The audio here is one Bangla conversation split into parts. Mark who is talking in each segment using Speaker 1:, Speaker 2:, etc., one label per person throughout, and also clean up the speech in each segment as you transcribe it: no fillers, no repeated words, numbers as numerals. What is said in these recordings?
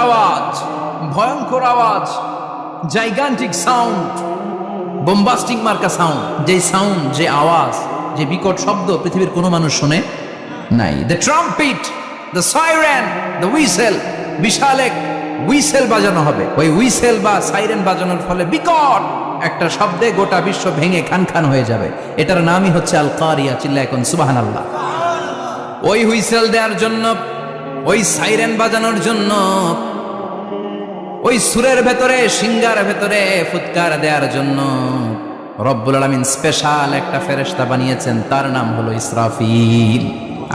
Speaker 1: আওয়াজ, ভয়ঙ্কর আওয়াজ, জাইগান্টিক সাউন্ড, বোম্বাস্টিক মার্কা সাউন্ড, যে সাউন্ড, যে আওয়াজ, যে বিকট শব্দ পৃথিবীর কোনো মানুষ শুনে নাই। The trumpet, the siren, the whistle, বিশাল এক হুইসেল বাজানো হবে। ওই হুইসেল বা সাইরেন বাজানোর ফলে বিকট একটা শব্দে গোটা বিশ্ব ভেঙে খান খান হয়ে যাবে। এটার নামই হচ্ছে আল কারিয়া। চিল্লায় এখন সুবহানাল্লাহ। ওই হুইসেল দেওয়ার জন্য, ওই সাইরেন বাজানোর জন্য, ওই সুরের ভেতরে, সিঙ্গার ভেতরে ফুৎকার দেওয়ার জন্য রব্বুল আলামিন স্পেশাল একটা ফেরেশতা বানিয়েছেন। তার নাম হলো ইসরাফিল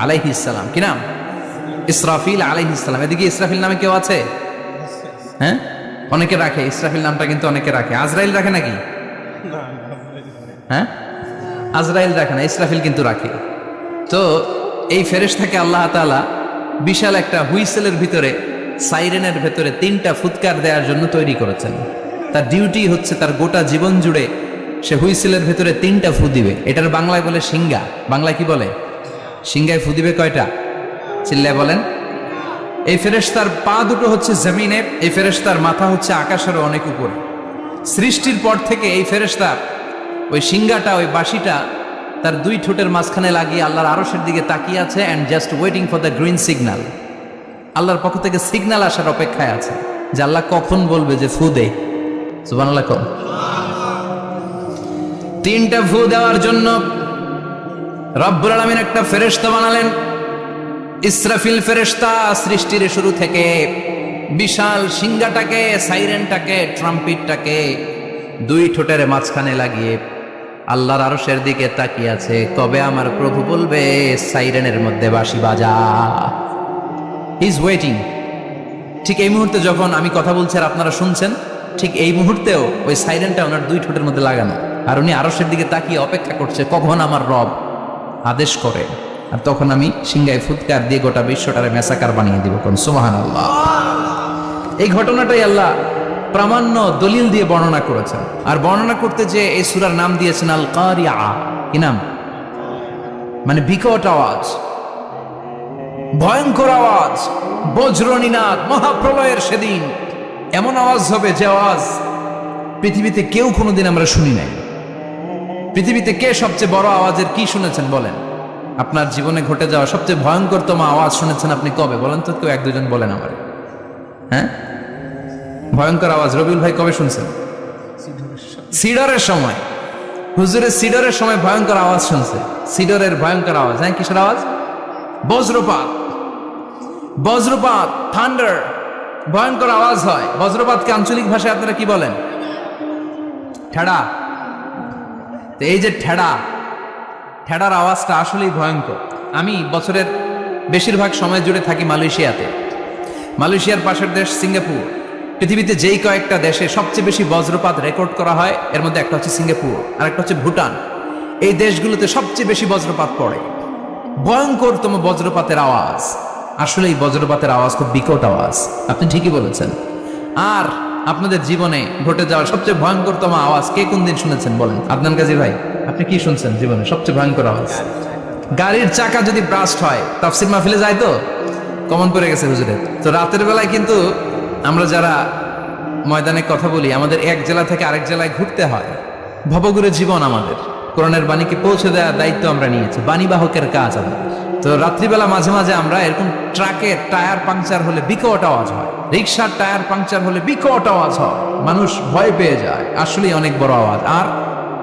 Speaker 1: আলাইহিস সালাম। কি নাম? ইসরাফিল আলাইহিস সালাম। এদিকে ইসরাফিল নামে কেউ আছে? হ্যাঁ, অনেকে রাখে ইসরাফিল নামটা, কিন্তু অনেকে রাখে। আজরাইল রাখে নাকি? হ্যাঁ, আজরাইল রাখে না, ইসরাফিল কিন্তু রাখে। তো এই ফেরেশতাকে আল্লাহ তাআলা বিশাল একটা হুইসেলের ভিতরে, সাইরেনের ভেতরে 3টা ফুৎকার দেওয়ার জন্য তৈরি করেছেন। তার ডিউটি হচ্ছে তার গোটা জীবন জুড়ে সে হুইসেলের ভেতরে 3টা ফু দিবে। এটার বাংলায় বলে সিঙ্গা। বাংলায় কি বলে? সিঙ্গায় ফু দিবে কয়টা? চিল্লায় বলেন। এই ফেরেশতার পা দুটো হচ্ছে জমিনে, এই ফেরেশতার মাথা হচ্ছে আকাশেরও অনেক উপরে। সৃষ্টির পর থেকে এই ফেরেশতা ওই সিঙ্গাটা, ওই বাঁশিটা তার 2 ঠোঁটের মাঝখানে লাগিয়ে আল্লাহর আরশের দিকে তাকিয়ে আছে, and just waiting for the green signal. আল্লাহর পক্ষ থেকে সিগন্যাল আসার অপেক্ষায় আছে যে আল্লাহ কখন বলবে যে ফু দে। সুবহানাল্লাহ। 3টা ফু দেওয়ার জন্য রব্বুল আলামিন একটা ফেরেশতা বানালেন। ইসরাফিল ফেরেশতা সৃষ্টির শুরু থেকে বিশাল সিঙ্গাটাকে, সাইরেনটাকে, ট্রাম্পিটটাকে 2 ঠোঁটের মাঝখানে লাগিয়ে আল্লাহর আরশের দিকে তাকিয়ে আছে, কবে আমার প্রভু বলবে সাইরেনের মধ্যে বাঁশি বাজা। He is waiting. ঠিক এই মুহূর্তে যখন আমি কথা বলছি আর আপনারা শুনছেন, ঠিক এই মুহূর্তেও ওই সাইরেনটা ওনার 2 ঠোঁটের মধ্যে লাগানো, আর উনি আরশের দিকে তাকিয়ে অপেক্ষা করছে কখন আমার রব আদেশ করে, আর তখন আমি সিঙ্গায় ফুৎকার দিয়ে গোটা বিশ্বটারে মেসাকার বানিয়ে দিব। কোন সুবহানাল্লাহ। এই ঘটনাটাই আল্লাহ প্রামাণ্য দলিল দিয়ে বর্ণনা করেছেন। আর বর্ণনা করতে যে এই সূরার নাম দিয়েছেন আল কারিয়া। কি নাম? মানে বিকট আওয়াজ, ভয়ঙ্কর আওয়াজ, বজ্রনিনাদ, মহাপ্রলয়ের সেদিন এমন আওয়াজ হবে যে আওয়াজ পৃথিবীতে কেউ কোনোদিন আমরা শুনি নাই। পৃথিবীতে কে সবচেয়ে বড় আওয়াজের কি শুনেছেন বলেন? আপনার জীবনে ঘটে যাওয়া সবচেয়ে ভয়ঙ্করতম আওয়াজ শুনেছেন আপনি কবে বলেন তো? কেউ 1-2 জন বলেন আমার। হ্যাঁ, ভয়ঙ্কর আওয়াজ রবিউল ভাই কবে শুনছেন? সিডরের সময়। হুজুরের সিডরের সময় ভয়ঙ্কর আওয়াজ শুনছে। সিডরের ভয়ঙ্কর আওয়াজ। হ্যাঁ, কিসের আওয়াজ? বজ্রপাত। বজ্রপাত, থান্ডার, ভয়ঙ্কর আওয়াজ হয়। বজ্রপাতকে আঞ্চলিক ভাষায় আপনারা কি বলেন? ঠেড়া। তো এই যে ঠেড়ার আওয়াজটা আসলেই ভয়ঙ্কর। আমি বছরের বেশিরভাগ সময় জুড়ে থাকি মালয়েশিয়াতে। মালয়েশিয়ার পাশের দেশ সিঙ্গাপুর। পৃথিবীতে যেই কয়েকটা দেশে সবচেয়ে বেশি বজ্রপাত রেকর্ড করা হয়, এর মধ্যে একটা হচ্ছে সিঙ্গাপুর, আর একটা হচ্ছে ভুটান। এই দেশগুলোতে সবচেয়ে বেশি বজ্রপাত পড়ে। ভয়ঙ্করতম বজ্রপাতের আওয়াজ। আসলে এই বজ্রপাতের আওয়াজ খুব বিকট আওয়াজ। আপনি ঠিকই বলেছেন। আর আপনাদের জীবনে ঘটে যাওয়া সবচেয়ে ভয়ঙ্করতম আওয়াজ কে কোন দিন শুনেছেন বলেন? আদনান গাজী ভাই, আপনি কি শুনছেন জীবনে সবচেয়ে ভয়ঙ্কর আওয়াজ? গাড়ির চাকা যদি ব্রাস্ট হয়, তাফসির মাহফিলে যায় তো কমন পড়ে গেছে হুজুরের। তো রাতের বেলায় কিন্তু আমরা যারা ময়দানে কথা বলি, আমাদের এক জেলা থেকে আরেক জেলায় ঘুরতে হয়। ভবঘুরে জীবন আমাদের। কোরআনের বাণীকে পৌঁছে দেওয়ার দায়িত্ব আমরা নিয়েছি, বাণীবাহকের কাজ আমাদের। তো রাত্রিবেলা মাঝে মাঝে আমরা এরকম ট্রাকের টায়ার পাংচার হলে বিকট আওয়াজ হয়, রিক্সার টায়ার পাংচার হলে বিকট আওয়াজ হয়, মানুষ ভয় পেয়ে যায়। আসলেই অনেক বড় আওয়াজ। আর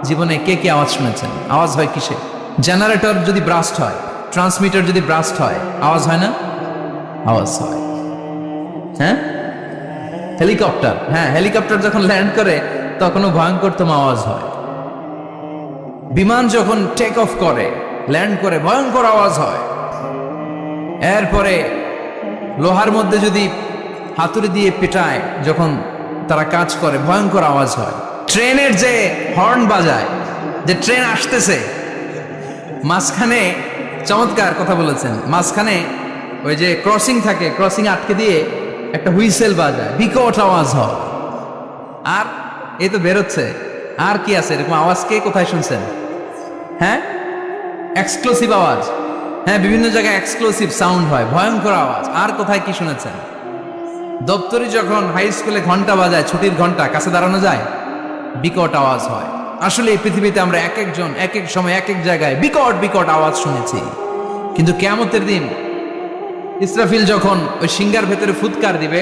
Speaker 1: জীবনে কে কে আওয়াজ শুনেছেন? আওয়াজ হয় কিসে? জেনারেটর যদি ব্রাস্ট হয়, ট্রান্সমিটার যদি ব্রাস্ট হয়, আওয়াজ হয় না? আওয়াজ হয়। হ্যাঁ, হেলিকপ্টার। হ্যাঁ, হেলিকপ্টার যখন ল্যান্ড করে তখনও ভয়ঙ্করতম আওয়াজ হয়। বিমান যখন টেক অফ করে, ল্যান্ড করে, ভয়ঙ্কর আওয়াজ হয়। এরপরে লোহার মধ্যে যদি হাতুড়ি দিয়ে পেটায়, যখন তারা কাজ করে, ভয়ঙ্কর আওয়াজ হয়। ট্রেনের যে হর্ন বাজায়, যে ট্রেন আসতেছে, মাঝখানে চমৎকার কথা বলেছেন, মাঝখানে ওই যে ক্রসিং থাকে, ক্রসিং আটকে দিয়ে একটা হুইসেল বাজায়, বিকট আওয়াজ হয়। আর এই তো বেরোচ্ছে। আর কি আছে এরকম আওয়াজ? কে কোথায় শুনছেন? হ্যাঁ, এক্সক্লুসিভ আওয়াজ। হ্যাঁ, বিভিন্ন জায়গায় এক্সক্লুসিভ সাউন্ড হয়, ভয়ঙ্কর আওয়াজ। আর কোথায় কি শুনেছেন? দপ্তরি যখন হাই স্কুলে ঘন্টা বাজায়, ছুটির ঘন্টা, কাছে দাঁড়ানো যায়, বিকট আওয়াজ হয়। আসলে এই পৃথিবীতে আমরা এক একজন এক এক সময় এক এক জায়গায় বিকট বিকট আওয়াজ শুনেছি, কিন্তু কিয়ামতের দিন ইসরাফিল যখন ওই সিংহার ভেতরে ফুৎকার দিবে,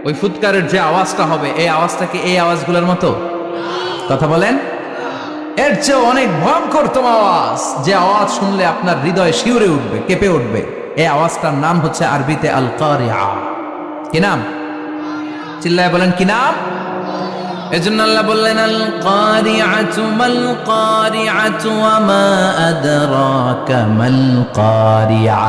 Speaker 1: ওই ফুৎকারের যে আওয়াজটা হবে, এই আওয়াজটা কি এই আওয়াজগুলোর মতো? কথা বলেন। এর চেয়ে অনেক ভয়ঙ্করতম আওয়াজ, যে আওয়াজ শুনলে আপনার হৃদয় শিউরে উঠবে, কেঁপে উঠবে, এই আওয়াজটার নাম হচ্ছে আরবিতে আল কারিআ। কি নাম? চিল্লায় বলেন কি নাম? এজন্য আল্লাহ বললেন আল কারিআতু মাল কারিআতু ওয়া মা আদরাকা মাল কারিআ।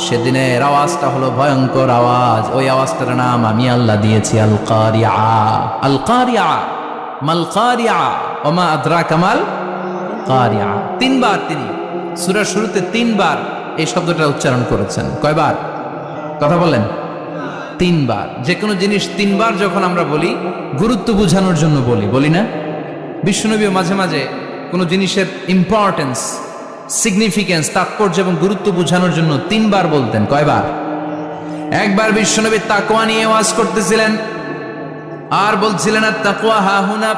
Speaker 1: সেদিনের আওয়াজটা হলো ভয়ঙ্কর আওয়াজ, ওই আওয়াজটার নাম আমি আল্লাহ দিয়েছি আল কারিআ। আল কারিআ মাল কারিআ ওয়া মা আদরাকা মাল কারিআ। তিনবার তিনি সূরার শুরুতে তিনবার এই শব্দটা উচ্চারণ করেছেন। কয়বার? কথা বলেন। তিনবার। যে কোনো জিনিস তিনবার যখন আমরা বলি, গুরুত্ব বোঝানোর জন্য বলি না? বিশ্বনবীও মাঝে মাঝে কোনো জিনিসের ইম্পর্টেন্স, সিগনিফিকেন্স, তাৎপর্য এবং গুরুত্ব বোঝানোর জন্য তিনবার বলতেন। কয়বার? একবার বিশ্বনবী তাকওয়া নিয়ে ওয়াজ করতেছিলেন আর বলছিলেন আত-তাকওয়া হাহুনা,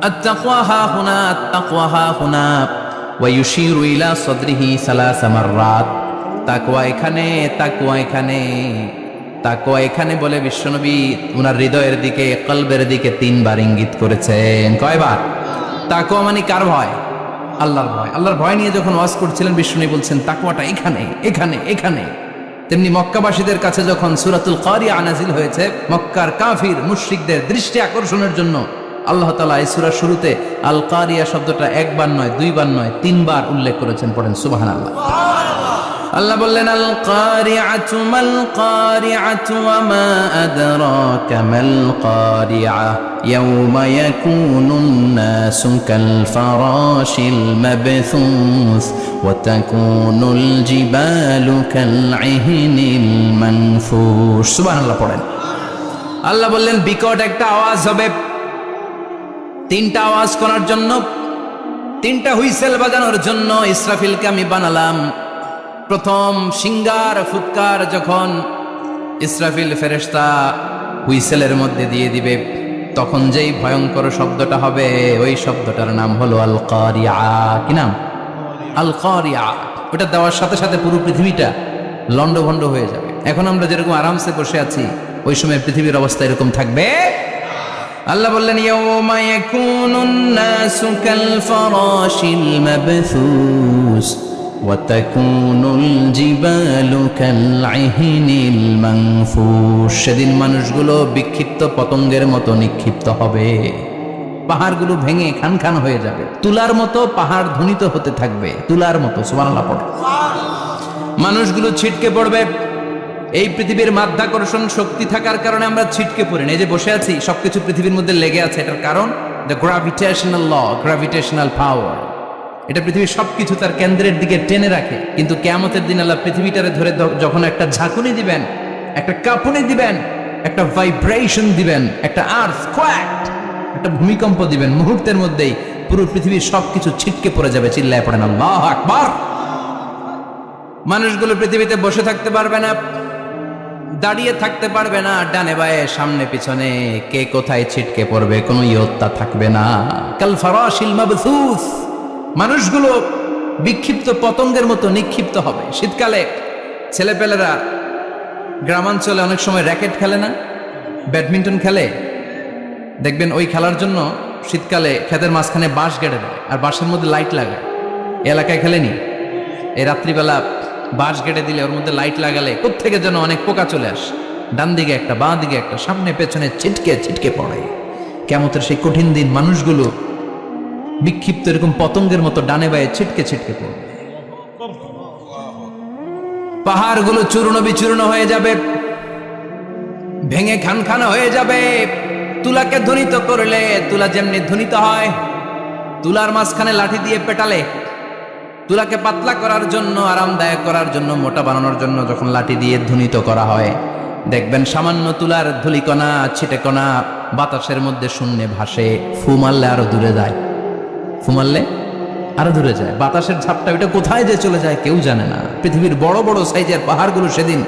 Speaker 1: আত-তাকওয়া হাহুনা, আত-তাকওয়া হাহুনা, ওয়া ইউশিরু ইলা সাদরিহি সালাসা মাররাত। তাকওয়া এখানে, তাকওয়া এখানে, তাকওয়া এখানে বলে বিশ্বনবী উনার হৃদয়ের দিকে, কলবের দিকে তিনবার ইঙ্গিত করেছেন। কয়বার? তাকওয়া মানে কার ভয়? আল্লাহর ভয়। আল্লাহর ভয় নিয়ে যখন ওয়াজ করছিলেন বিশ্বনবী বলছেন তাকওয়াটা এখানে, এখানে, এখানে। তেমনি মক্কাবাসীদের কাছে যখন সূরাতুল কারিআ নাজিল হয়েছে, মক্কার কাফির মুশরিকদের দৃষ্টি আকর্ষণের জন্য আল্লাহ তাআলা এই সূরার শুরুতে আল কারিআ শব্দটা একবার নয়, দুইবার নয়, তিনবার উল্লেখ করেছেন। পড়েন সুবহানাল্লাহ। আল্লাহ বললেন আল কারিআতু মাল কারিআতু ওয়া মা আদরাকা মাল কারিআ ইয়াওমা ইয়াকুনুন নাসু কাল ফারাশিল মাবথুস ওয়া তাকুনুল জিবালু কাল ইহনিল মানফুশ। সুবহানাল্লাহ পড়েন। আল্লাহ বললেন বিকট একটা আওয়াজ হবে, তিনটা আওয়াজ করার জন্য, তিনটা হুইসেল বাজানোর জন্য ইসরাফিলকে আমি বানালাম। প্রথম সিঙ্গার ফুৎকার যখন ইসরাফিল ফেরেশতা হুইসেলের মধ্যে দিয়ে দিবে, তখন যেই ভয়ঙ্কর শব্দটা হবে, ওই শব্দটার নাম হলো আল কারিআ। কি নাম? আল কারিআ। ওটা দেওয়ার সাথে সাথে পুরো পৃথিবীটা লন্ডভন্ড হয়ে যাবে। এখন আমরা যেরকম আরামসে বসে আছি, ওই সময় পৃথিবীর অবস্থা এরকম থাকবে। আল্লাহ বললেন ইয়াওমা ইয়াকুনুন নাসু কাল ফারাশিল মাবথুস ওয়া তাকুনুল জিবালু কাল ইহনিল মানফুশ। সেদিন মানুষগুলো বিক্ষিপ্ত পতঙ্গের মতো নিক্ষিপ্ত হবে, পাহাড়গুলো ভেঙে খান খান হয়ে যাবে, তুলার মতো পাহাড় ধ্বনিত হতে থাকবে, তুলার মতো। সুবহানাল্লাহ পড়ে। মানুষগুলো ছিটকে পড়বে। এই পৃথিবীর মাধ্যাকর্ষণ শক্তি থাকার কারণে আমরা ছিটকে পড়ি না। এই যে বসে আছি, সবকিছু পৃথিবীর মধ্যে লেগে আছে, এটার কারণ দ্য গ্র্যাভিটেশনাল ল, গ্র্যাভিটেশনাল পাওয়ার। এটা পৃথিবীর সবকিছু তার কেন্দ্রের দিকে টেনে রাখে। কিন্তু কিয়ামতের দিন আল্লাহ পৃথিবীটারে ধরে যখন একটা ঝাঁকুনি দিবেন, একটা কাঁপুনি দিবেন, একটা ভাইব্রেশন দিবেন, একটা আর্থকোয়েক, একটা ভূমিকম্প দিবেন, মুহূর্তের মধ্যেই পুরো পৃথিবীর সবকিছু ছিটকে পড়ে যাবে। চিল্লায় পড়েন আল্লাহু আকবার। মানুষগুলো পৃথিবীতে বসে থাকতে পারবে না, দাঁড়িয়ে থাকতে পারবে না, ডানে বায়ে সামনে পিছনে কে কোথায় ছিটকে পড়বে কোনো ইয়ত্তা থাকবে না। কাল ফারাশিল মাবথুস। মানুষগুলো বিক্ষিপ্ত পতঙ্গের মতো নিক্ষিপ্ত হবে। শীতকালে ছেলেপেলেরা গ্রামাঞ্চলে অনেক সময় র্যাকেট খেলে না, ব্যাডমিন্টন খেলে, দেখবেন ওই খেলার জন্য শীতকালে ক্ষেতের মাঝখানে বাঁশ গেড়ে দেয় আর বাঁশের মধ্যে লাইট লাগায়। এলাকায় খেলেনি? এই রাত্রিবেলা বাঁশ গেড়ে দিলে ওর মধ্যে লাইট লাগালে কোত্থেকে যেন অনেক পোকা চলে আসে, ডান দিকে একটা, বাঁ দিকে একটা, সামনে পেছনে ছিটকে ছিটকে পড়ে। কিয়ামতের সেই কঠিন দিন মানুষগুলো বিক্ষিপ্ত এরকম পতঙ্গের মতো ডানে বায়ে ছিটকে ছিটকে পড়বে। পাহাড়গুলো চূর্ণ বিচূর্ণ হয়ে যাবে, ভেঙে খান খান হয়ে যাবে। তুলাকে ধ্বনিত করলে তুলা যেমনি ধ্বনিত হয়, তুলার মাঝখানে লাঠি দিয়ে পেটালে, তুলাকে পাতলা করার জন্য, আরামদায়ক করার জন্য, মোটা বানানোর জন্য যখন লাঠি দিয়ে ধ্বনিত করা হয়, দেখবেন সামান্য তুলার ধুলিকণা, ছিটেকণা বাতাসের মধ্যে শূন্যে ভাসে। ফু মারলে আরো দূরে যায়, ফু মারলে আরো দূরে যায়। বাতাসের ঝাপটা ওইটা কোথায় যে চলে যায় কেউ জানে না। পৃথিবীর বড় বড় সাইজের পাহাড়গুলো সেদিন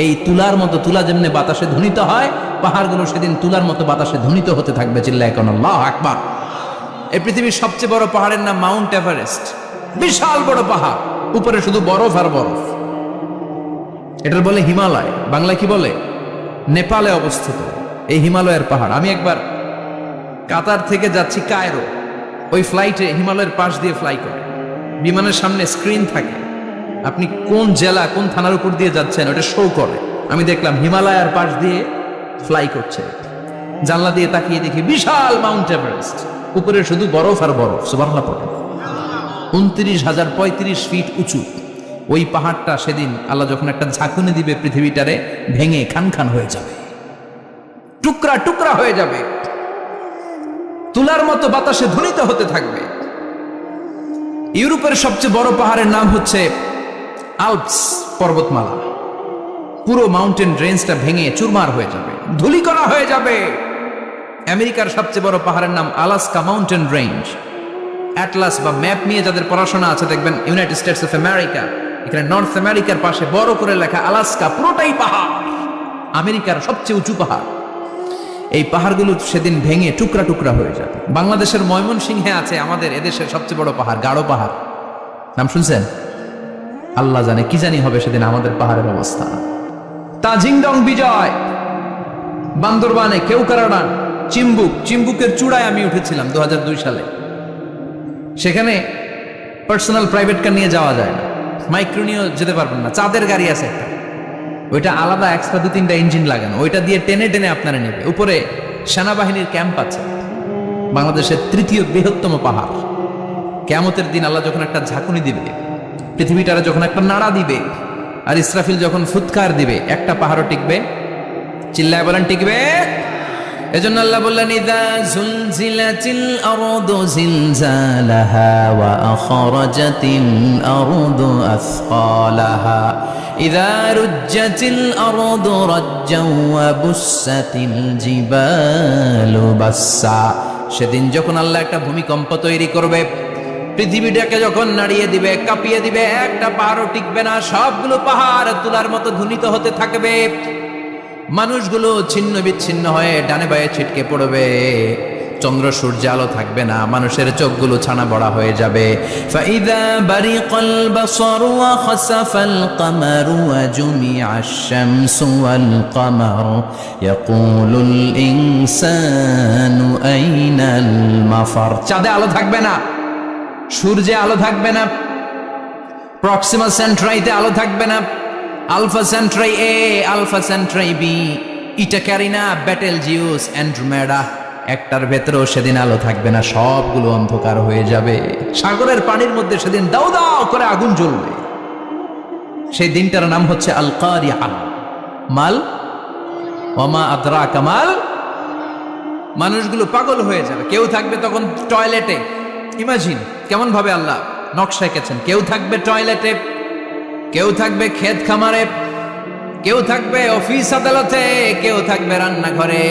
Speaker 1: এই তুলার মতো, তুলা যেমনি বাতাসে ধ্বনিত হয়, পাহাড়গুলো সেদিন তুলার মতো বাতাসে ধ্বনিত হতে থাকবে। চিল্লায় কোন আল্লাহু আকবার। এই পৃথিবীর সবচেয়ে বড় পাহাড়ের নাম মাউন্ট এভারেস্ট। বিশাল বড় পাহাড়, উপরে শুধু বরফ আর বরফ। এটার বলে হিমালয়, বাংলায় কি বলে? নেপালে অবস্থিত এই হিমালয়ের পাহাড়। আমি একবার কাতার থেকে যাচ্ছি কায়রো, ওই ফ্লাইটে হিমালয়ের পাশ দিয়ে ফ্লাই করে, বিমানের সামনে স্ক্রিন থাকে, আপনি কোন জেলা কোন থানার উপর দিয়ে যাচ্ছেন ওটা শো করে। আমি দেখলাম হিমালয়ের পাশ দিয়ে ফ্লাই করছে, জানলা দিয়ে তাকিয়ে দেখি বিশাল মাউন্ট এভারেস্ট, উপরে শুধু বরফ আর বরফ। সুবহানাল্লাহ পড়ে। 29,035 ফিট উঁচু ওই পাহাড়টা সেদিন আল্লাহ যখন একটা ঝাঁকুনি দিবে, পৃথিবীটারে ভেঙে খান খান হয়ে যাবে, টুকরা টুকরা হয়ে যাবে, তুলার মতো বাতাসে ধ্বনিত হতে থাকবে। ইউরোপের সবচেয়ে বড় পাহাড়ের নাম হচ্ছে আল্পস পর্বতমালা। পুরো মাউন্টেন রেঞ্জটা ভেঙে চুরমার হয়ে যাবে, ধূলিকণা হয়ে যাবে। আমেরিকার সবচেয়ে বড় পাহাড়ের নাম আলাস্কা মাউন্টেন রেঞ্জ। অ্যাটলাস বা ম্যাপ নিয়ে যাদের পড়াশোনা আছে দেখবেন ইউনাইটেড স্টেটস অফ আমেরিকা, এখানে নর্থ আমেরিকার পাশে বড় করে লেখা আলাস্কা, পুরোটাই পাহাড়, আমেরিকার সবচেয়ে উঁচু পাহাড়। এই পাহাড়গুলো সেদিন ভেঙে টুকরা টুকরা হয়ে যাবে। বাংলাদেশের ময়মনসিংহে আছে আমাদের এদেশের সবচেয়ে বড় পাহাড়, গাঢ় পাহাড়, নাম শুনছেন? আল্লাহ জানে কি জানি হবে সেদিন আমাদের পাহাড়ের অবস্থা। তাজিংডং বিজয়, বান্দরবানে কেওক্রাডান, চিম্বুকের চূড়ায় আমি উঠেছিলাম 2002 সালে। সেখানে পার্সোনাল প্রাইভেট কার নিয়ে যাওয়া যায় না, মাইক্রো নিয়েও যেতে পারবেন না। চাঁদের গাড়ি আছে একটা, ওইটা আলাদা এক্সট্রা 2-3টা ইঞ্জিন লাগানো, ওইটা দিয়ে টেনে টেনে আপনারা নেবে। উপরে সেনাবাহিনীর ক্যাম্প আছে। বাংলাদেশের 3য় বৃহত্তম পাহাড়। কিয়ামতের দিন আল্লাহ যখন একটা ঝাঁকুনি দিবে, পৃথিবীটারে যখন একটা নাড়া দিবে, আর ইসরাফিল যখন ফুৎকার দিবে, একটা পাহাড়ও টিকবে? চিল্লায় বলেন টিকবে? এজন্য আল্লাহ বললেন ইযা যুলজিলাতিল আরদু জিলজালাহা ওয়া আখরাজাতিল আরদু আসকালাহা ইযা রুজ্জাতিল আরদু রাজ্জাও ওয়া বুসাতিল জিবালু বাসসা। সেদিন যখন আল্লাহ একটা ভূমিকম্প তৈরি করবে, পৃথিবীটাকে যখন নাড়িয়ে দিবে, কাঁপিয়ে দিবে, একটা পাহাড়ও টিকবে না, সবগুলো পাহাড় তুলার মতো ধ্বনিত হতে থাকবে। মানুষগুলো ছিন্ন বিচ্ছিন্ন হয়ে ডানে বায়ে ছিটকে পড়বে, চন্দ্র সূর্য আলো থাকবে না, মানুষের চোখগুলো ছানা বড়া হয়ে যাবে। ফাইদা বারিকাল বাসারু ওয়া খাসাফাল কামারু ওয়া জুমিআশ শামসু ওয়াল কামারু ইয়াকুলুল ইনসানু আইনাল মাফার। চাঁদে আলো থাকবে না, সূর্যে আলো থাকবে না, প্রক্সিমা সেন্ট্রাইতে আলো থাকবে না, আলফা সেন্ট্রাই এ, আলফা সেন্ট্রাই বি, ইটা ক্যারিনা, ব্যাটেল জিউস, অ্যান্ড্রোমেডা, একটার ভেতরেও সেদিন আলো থাকবে না, সবগুলো অন্ধকার হয়ে যাবে। সাগরের পানির মধ্যে সেদিন দাও দাও করে আগুন জ্বলবে। সেই দিনটার নাম হচ্ছে আল কারিআ। মাল ওয়ামা আদরাকা মাল। মানুষগুলো পাগল হয়ে যাবে। কেউ থাকবে তখন টয়লেটে, ইমাজিন কেমন ভাবে আল্লাহ নকশা এঁকেছেন। কেউ থাকবে টয়লেটে, কেউ থাকবে ক্ষেত খামারে, কেউ থাকবে অফিস আদালতে, কেউ থাকবে রান্নাঘরে,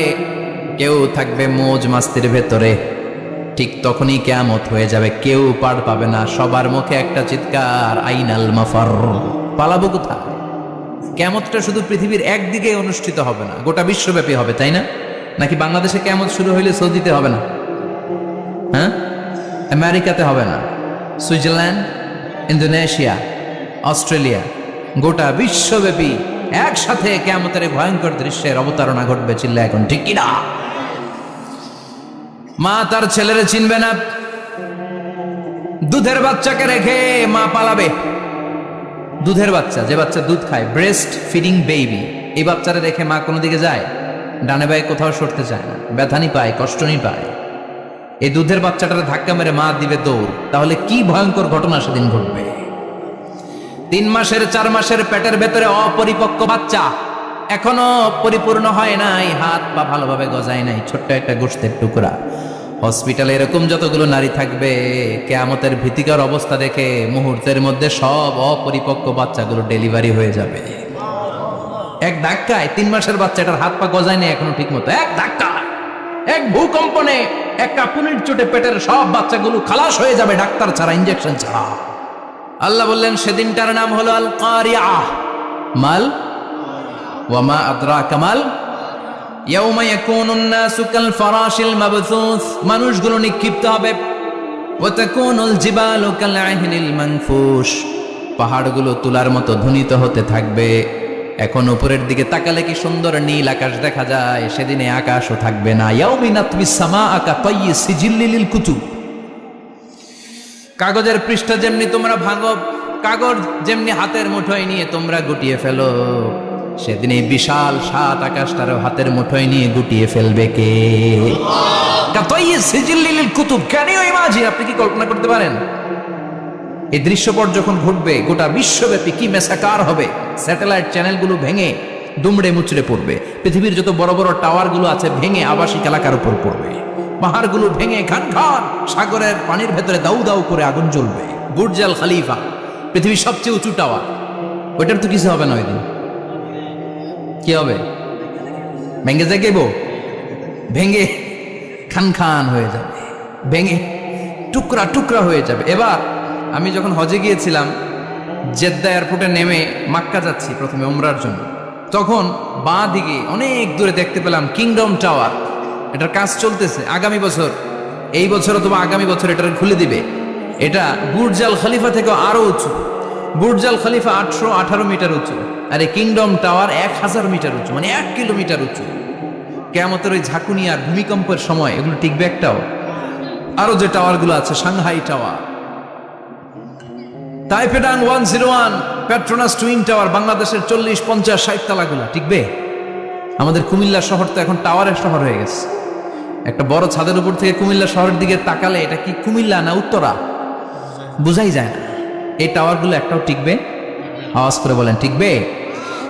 Speaker 1: কেউ থাকবে মৌজ মাস্তির ভেতরে। ঠিক তখনই কিয়ামত হয়ে যাবে, কেউ পার পাবে না, সবার মুখে একটা চিৎকার, আইনাল মাফার। পালাবো কোথায়? কিয়ামতটা শুধু পৃথিবীর একদিকে অনুষ্ঠিত হবে না, গোটা বিশ্বব্যাপী হবে, তাই না? নাকি বাংলাদেশে কিয়ামত শুরু হইলে সৌদিতে হবে না? হ্যাঁ, আমেরিকাতে হবে না, সুইজারল্যান্ড, ইন্দোনেশিয়া, অস্ট্রেলিয়া, গোটা বিশ্বব্যাপী একসাথে কিয়ামতের ভয়ঙ্কর দৃশ্যের অবতারণা ঘটবে। চিল্লা এখন ঠিক কিনা? মা তার ছেলেরে চিনবে না, দুধের বাচ্চাকে রেখে মা পালাবে। দুধের বাচ্চা, যে বাচ্চা দুধ খায়, ব্রেস্ট ফিডিং বেবি, এই বাচ্চারা রেখে মা কোনো দিকে যায়? ডানে বায়ে কোথাও সরতে চায় না, ব্যথানি পায়, কষ্টনি পায়। এই দুধের বাচ্চাটারে ধাক্কা মেরে মা দিবে দৌড়। তাহলে কি ভয়ঙ্কর ঘটনা সেদিন ঘটবে। 3 মাসের 4 মাসের পেটের ভেতরে অপরিপক্ক বাচ্চা, এখনো পরিপূর্ণ হয় নাই, হাত পা ভালোভাবে গজায় নাই, ছোট্ট একটা গোশতের টুকরা। হসপিটালে এরকম যতগুলো নারী থাকবে, কিয়ামতের ভীতিকর অবস্থা দেখে মুহূর্তের মধ্যে সব অপরিপক্ক বাচ্চাগুলো ডেলিভারি হয়ে যাবে। এক ধাক্কায় 3 মাসের বাচ্চাটার হাত পা গজায় নাই এখনো ঠিক মতো, এক ধাক্কায়, এক ভূকম্পনে, এক কাঁপুনির চোটে পেটের সব বাচ্চাগুলো খালাস হয়ে যাবে, ডাক্তার ছাড়া, ইঞ্জেকশন ছাড়া। আল্লাহ বললেন সেদিনটার নাম হলো আল কারিআ। মাল ওয়ামা আদরাকা মাল ইয়াউমা ইয়াকুনুন নাসু কাল ফারাশিল মাবথুস, মানুষগুলো নিক্ষিপ্ত হবে। ওয়া তাকুনুল জিবালু কাল আহিনিল মানফুশ, পাহাড়গুলো তুলার মতো ধ্বনিত হতে থাকবে। এখন উপরের দিকে তাকালে কি সুন্দর নীল আকাশ দেখা যায়, সেদিনে আকাশও থাকবে না। ইয়াউমিন নাতমিস সামাআ কাতায়্যি সিজিল্লিল লিল কুতুব, কাগজের পৃষ্ঠা যেমনি তোমরা ভাঙো, কাগজ যেমনি হাতের মুঠোয় নিয়ে তোমরা গুটিয়ে ফেলো, সেদিন এই বিশাল সাত আকাশটারও হাতের মুঠোয় নিয়ে গুটিয়ে ফেলবে কে? কাতায়্যি সিজিল্লিল লিল কুতুব, ক্যান ইউ ইমাজিন? আপনি কি কল্পনা করতে পারেন এই দৃশ্যপট যখন ঘটবে গোটা বিশ্বব্যাপী কি মেসাকার হবে? স্যাটেলাইট চ্যানেলগুলো ভেঙে দুমড়ে মুচড়ে পড়বে, পৃথিবীর যত বড় বড় টাওয়ারগুলো আছে ভেঙে আবাসিক এলাকার উপর পড়বে, পাহাড়গুলো ভেঙে খান খান সাগরের পানির ভেতরে দাউ দাউ করে আগুন জ্বলবে। বুর্জ আল খলিফা পৃথিবীর সবচেয়ে উঁচু টাওয়ার, ওইটার তো কিছু হবে না, ওই দিন কি হবে? ভেঙে যাইব, ভেঙে খান খান হয়ে যাবে, ভেঙে টুকরা টুকরা হয়ে যাবে। এবার আমি যখন হজে গিয়েছিলাম, জেদ্দা এয়ারপোর্টে নেমে মাক্কা যাচ্ছি প্রথমে উমরার জন্য, তখন বাঁ দিকে অনেক দূরে দেখতে পেলাম কিংডম টাওয়ার। এটার কাজ চলতেছে, আগামী বছর, এই বছর অথবা আগামী বছর এটা খুলে দিবে। এটা বুর্জ আল খলিফা থেকে আরো উঁচু। বুর্জ আল খলিফা 818 মিটার উঁচু, আর এই কিংডম টাওয়ার 1000 মিটার উঁচু, মানে 1 কিলোমিটার উঁচু। কিয়ামতের ওই ঝাঁকুনি আর ভূমিকম্পের সময় এগুলো টিকবে একটাও? আরো যে টাওয়ারগুলো আছে, সাংহাই টাওয়ার, তাইপেডাং 101, পেট্রোনাস টুইন টাওয়ার, বাংলাদেশের 40, 50, 60 তালাগুলা টিকবে? আমাদের কুমিল্লা শহর তো এখন টাওয়ারের শহর হয়ে গেছে। একটা বড় ছাদের উপর থেকে কুমিল্লা শহরের দিকে তাকালে এটা কি কুমিল্লা না উত্তরা বুঝাই যায় না। এই টাওয়ারগুলো একটাও টিকবে? আওয়াজ করে বলেন টিকবে?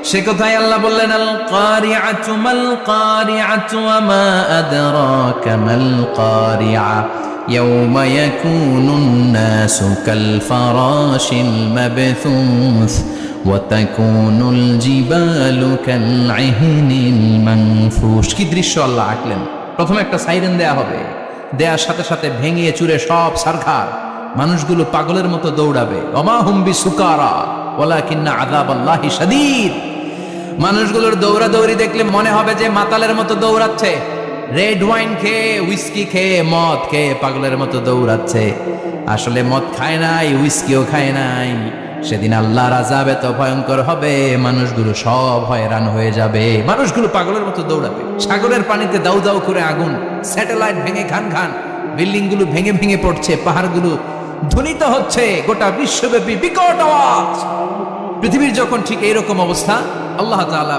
Speaker 1: সে কথাই আল্লাহ বললেন, আল কারিআতু মাল কারিআতু ওয়া মা আদরাকা মাল কারিআ ইয়াউমা ইয়াকুনুন নাসু কাল ফারাশিল মাবথুস ওয়া তাকুনুল জিবালু কাল আহিনিল মানফুশ। কি দৃশ্য আল্লাহ আঁকলেন! প্রথমে একটা সাইরেন দেয়া হবে, দেয়ার সাথে সাথে ভেঙে চুরে সব সারখার, মানুষগুলো পাগলের মতো দৌড়াবে। ওমা হুম বিসুকারা ওয়ালাকিন্না আযাবাল্লাহি শাদীদ। মানুষগুলোর দৌড়াদৌড়ি দেখলে মনে হবে যে মাতালের মতো দৌড়াচ্ছে, রেড ওয়াইন খেয়ে, উইস্কি খেয়ে, মদ খেয়ে পাগলের মতো দৌড়াচ্ছে। আসলে মদ খায় নাই, উইস্কিও খায় নাই। সেদিন আল্লাহর আযাব এত ভয়ঙ্কর হবে, মানুষগুলো সব হয়রান হয়ে যাবে, মানুষগুলো পাগলের মতো দৌড়াবে। সাগরের পানিতে দাউ দাউ করে আগুন, স্যাটেলাইট ভেঙে খান খান, বিল্ডিং গুলো ভেঙে ভেঙে পড়ছে, পাহাড়গুলো ধ্বনিত হচ্ছে, গোটা বিশ্বব্যাপী বিকট আওয়াজ। পৃথিবীর যখন ঠিক এইরকম অবস্থা, আল্লাহ তাআলা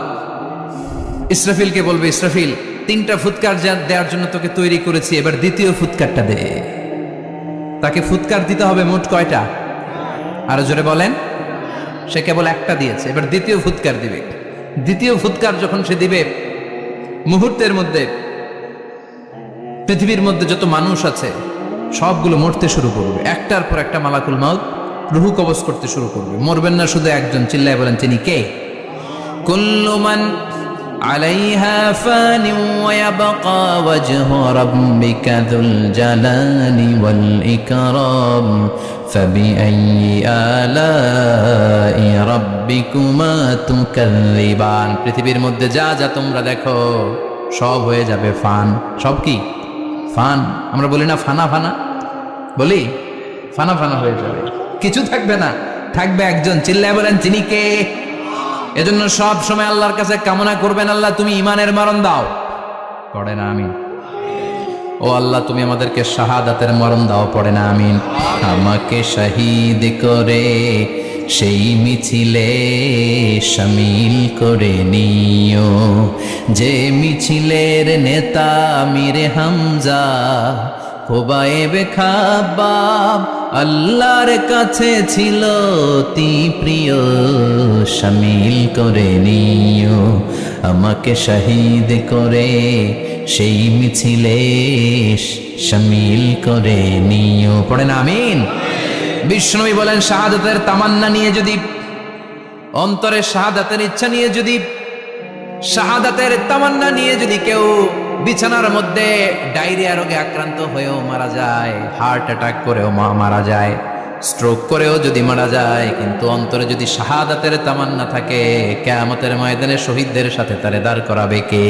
Speaker 1: ইসরাফিলকে বলবে, ইসরাফিল 3টা ফুৎকার দেওয়ার জন্য তোকে তৈরি করেছি, এবার দ্বিতীয় ফুৎকারটা দে। তাকে ফুৎকার দিতে হবে মোট কয়টা? আরো জোরে বলেন। সে কেবল একটা দিয়েছে, এবার দ্বিতীয় ফুৎকার দিবে। দ্বিতীয় ফুৎকার যখন সে দিবে, মুহূর্তের মধ্যে পৃথিবীর মধ্যে যত মানুষ আছে সবগুলো মরতে শুরু করবে, একটার পর একটা মালাকুল মাউত রুহু কবজ করতে শুরু করবে। মরবেন না শুধু একজন, চিল্লায় বলেন তিনি কে? কুল্লু মান আলাইহা ফানি ওয়া ইয়াবকা ওয়াজহু রাব্বিকা যুল জালালি ওয়াল ইকরাম ফাবিআইয়ি আলাই রাব্বিকুমা তুকাযযিবান। পৃথিবীর মধ্যে যা যা তোমরা দেখো সব হয়ে যাবে ফান। সব কি? ফান। আমরা বলি না ফানা ফানা, বলি ফানা ফানা হয়ে যাবে, কিছু থাকবে না, থাকবে একজন, চিল্লায় বলেন তিনি কে? এজন্য সব সময় আল্লাহর কাছে কামনা করবেন, আল্লাহ তুমি ইমানের মরণ দাও। পড়ে না আমিন? ও আল্লাহ তুমি আমাদেরকে শাহাদাতের মরণ দাও। পড়ে না আমিন? আমাকে শহীদ করে সেই মিছিলে শামিল করে নিও, যে মিছিলের নেতা মীরে হামজা খোবায়েবে খাব্বাব আল্লাহর কাছে ছিল অতি প্রিয়। শামিল করে নিও আমাকে শহীদ করে সেই মিছিলে শামিল করে নিও। পড়েন আমিন? বিষ্ণুবী বলেন, শাহাদাতের তামান্না নিয়ে যদি, অন্তরে শাহাদাতের ইচ্ছা নিয়ে যদি, শাহাদাতের তামান্না নিয়ে যদি কেউ বিছানার মধ্যে ডায়রিয়া রোগে আক্রান্ত হয়েও মারা যায়, হার্ট অ্যাটাক করেও মারা যায়, স্ট্রোক করেও যদি মারা যায়, কিন্তু অন্তরে যদি শাহাদাতের তামান্না থাকে, কিয়ামতের ময়দানে শহীদদের সাথে তারে দাঁড় করাবে কে?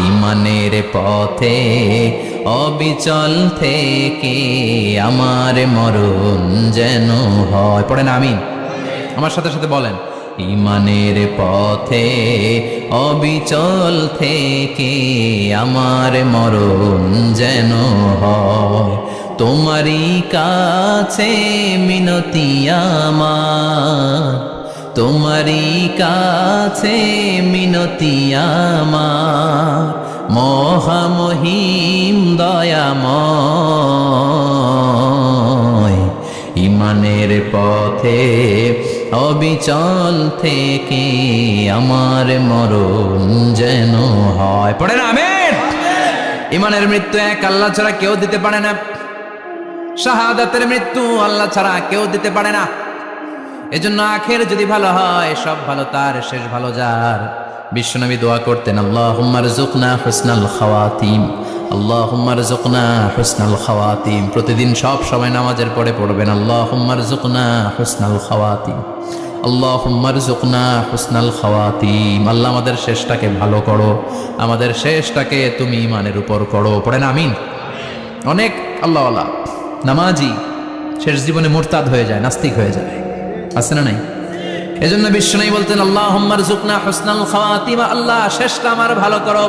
Speaker 1: ঈমানের পথে অবিচল থেকে আমার মরণ যেন হয়। পড়েন আমিন, আমার সাথে সাথে বলেন। ঈমানের পথে অবিচল থেকে আমার মরণ যেন হয়, তোমারই কাছে মিনতি আমার, তোমারই কাছে মিনতি আমার, মহামহিম দয়াময়। ঈমানের পথে অবিচল থেকে আমার মরণ যেন হয়। পড়েন আমিন। ঈমানের মৃত্যু এক আল্লাহ ছাড়া কেউ দিতে পারে না, শাহাদাতের মৃত্যু আল্লাহ ছাড়া কেউ দিতে পারে না। এজন্য আখের যদি ভালো হয়, সব ভালো তার, শেষ ভালো যার। বিশ্বনবী দোয়া করতেন, আল্লাহুম্মা রযুকনা হুসনাল খাওয়াতিম, আল্লাহুম্মা রযুকনা হুসনাল খাওয়াতিম। প্রতিদিন সব সময় নামাজের পরে পড়বেন, আল্লাহুম্মা রযুকনা হুসনাল খাওয়াতিম, আল্লাহুম্মা রযুকনা হুসনাল খাওয়াতিম। আল্লাহ আমাদের শেষটাকে ভালো করো, আমাদের শেষটাকে তুমি ঈমানের উপর করো। পড়েন আমিন। অনেক আল্লাহওয়ালা নামাজি শেষ জীবনে মুরতাদ হয়ে যায়, নাস্তিক হয়ে যায়, আছে না নাই? এজন্য বিশ্বনবী বলতেন, আল্লাহুম্মা রযুকনা হুসনাল খাওয়াতিম, আল্লাহ শেষটা আমার ভালো করো,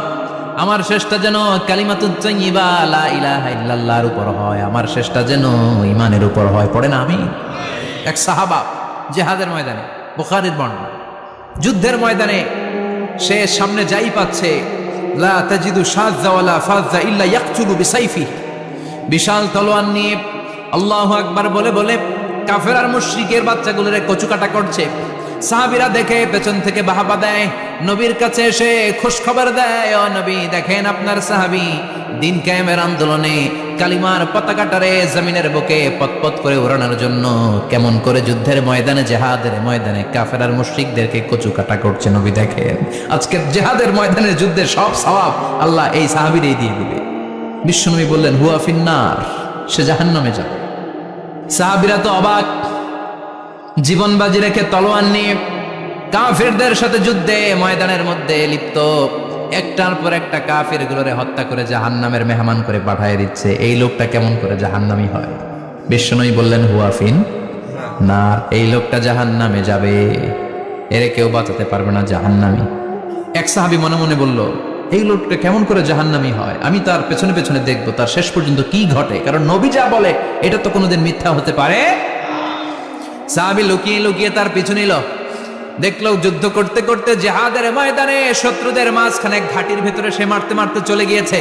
Speaker 1: আমার শেষটা যেন কালিমাতুত তাইয়্যিবা লা ইলাহা ইল্লাল্লাহর উপর হয়, আমার শেষটা যেন ঈমানের উপর হয়। পড়েন আমিন। এক সাহাবা জিহাদের ময়দানে, বুখারীর বর্ণনা, যুদ্ধের ময়দানে সে সামনে যাই পাচ্ছে, লা তাজিদু শাযযা ওয়ালা ফাযযা ইল্লা ইয়াকতুলু বিসাইফি, বিশাল তলোয়ার নিয়ে আল্লাহু আকবার বলে বলে কাফের আর মুশরিকের বাচ্চাগুলোরে কচুকাটা করছে। সাহাবীরা দেখে পেছন থেকে বাহাবা দেয়, নবীর কাছে এসে খোঁজ খবর দেয়, ও নবী দেখেন আপনার সাহাবী দিন কায়েমের আন্দোলনে কালিমার পতাকাটারে জমিনের বুকে পতপত করে উড়ানোর জন্য কেমন করে যুদ্ধের ময়দানে, জিহাদের ময়দানে কাফের আর মুশরিকদেরকে কচুকাটা করছে। নবী দেখেন আজকে জিহাদের ময়দানের যুদ্ধের সব সওয়াব আল্লাহ এই সাহাবীরই দিয়ে দিবে। বিশ্বনবী বললেন, হুয়া ফিন্নার, সে জাহান্নামে যাবে। সাহাবীরা তো অবাক, জীবন বাজি রেখে তলোয়ার নিয়ে কাফেরদের সাথে যুদ্ধে ময়দানের মধ্যে লিপ্ত, একটার পর একটা কাফের গুলোরে হত্যা করে জাহান্নামের মেহমান করে পাঠিয়ে দিচ্ছে। এই লোকটা কেমন করে জাহান্নামী হয়? বিশ্বনবী বললেন, হুয়া ফিন নার, এই লোকটা জাহান্নামে যাবে, এরে কেউ বাঁচাতে পারবে না, জাহান্নামী। এক সাহাবী মনে মনে বলল, এই লোকটা কেমন করে জাহান্নামী হয়, আমি তার পেছনে পেছনে দেখবো তার শেষ পর্যন্ত কি ঘটে, কারণ নবী যা বলে এটা তো কোনোদিন মিথ্যা হতে পারে। সাহাবী লুকিয়ে লুকিয়ে তার পিছু নিল, দেখলো যুদ্ধ করতে করতে জিহাদের ময়দানে শত্রুদের মাঝখানে ঘাটির ভেতরে সে মারতে মারতে চলে গিয়েছে,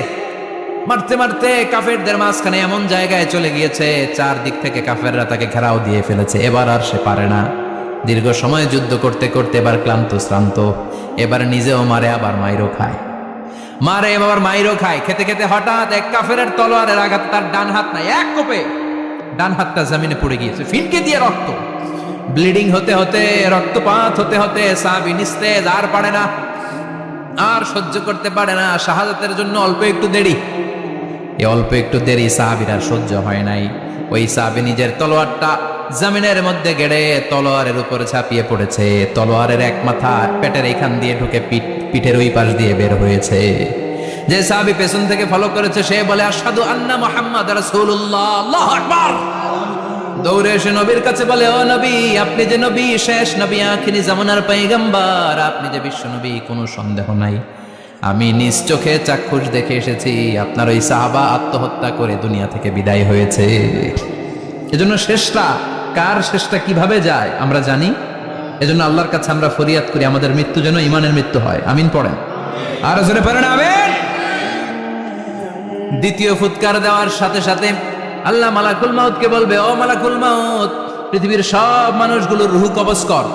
Speaker 1: মারতে মারতে কাফেরদের মাঝখানে এমন জায়গায় চলে গিয়েছে চারদিক থেকে কাফেররা তাকে ঘেরাও দিয়ে ফেলেছে। এবার আর সে পারে না, দীর্ঘ সময় যুদ্ধ করতে করতে এবার ক্লান্ত শ্রান্ত, এবার নিজেও মারে আবার মাইরও খায়, মারে আবার মাইরও খায়। খেতে খেতে হঠাৎ এক কাফেরের তলোয়ারের আঘাত তার ডান হাত নাই, এক কোপে ডান হাতটা জমিনে পড়ে গিয়েছে, ফিনকে দিয়ে রক্ত, ব্লিডিং হতে হতে, রক্তপাত হতে হতে সাহাবী নিস্তেজ, আর পারে না, আর সহ্য করতে পারে না। শাহাদাতের জন্য অল্প একটু দেরি, এই অল্প একটু দেরি সাহাবীর আর সহ্য হয় নাই। ওই সাহাবী নিজের তলোয়ারটা জমিনের মধ্যে গেড়ে তলোয়ারের উপরে ছাপিয়ে পড়েছে, তলোয়ারের এক মাথা পেটের এখান দিয়ে ঢুকে পিঠের ওই পাশ দিয়ে বের হয়েছে। যে সাহাবী পেছন থেকে ফলো করেছে সে বলে, আশহাদু আন্না মুহাম্মাদ রাসূলুল্লাহ, আল্লাহু আকবার। দৌড়ে এসে নবীর কাছে বলে, ও নবী, আপনি যে নবী, শেষ নবী, আখিরি জামানার পয়গম্বর, আপনি যে বিশ্ব নবী, কোনো সন্দেহ নাই, আমি নিজ চোখে চাক্ষুষ দেখে এসেছি আপনার ওই সাহাবা আত্মহত্যা করে দুনিয়া থেকে বিদায় হয়েছে। এজন্য শেষটা কার, শেষটা কিভাবে যায় আমরা জানি। এজন্য আল্লাহর কাছে আমরা ফরিয়াদ করি আমাদের মৃত্যু যেন ঈমানের মৃত্যু হয়। আমিন পড়েন, আর জোরে পড়েন আমিন। দ্বিতীয় ফুৎকার দেওয়ার সাথে সাথে আল্লাহ মালাকুল মাউতকে বলবে, ও মালাকুল মাউত, পৃথিবীর সব মানুষগুলোর রুহ কবজ কর,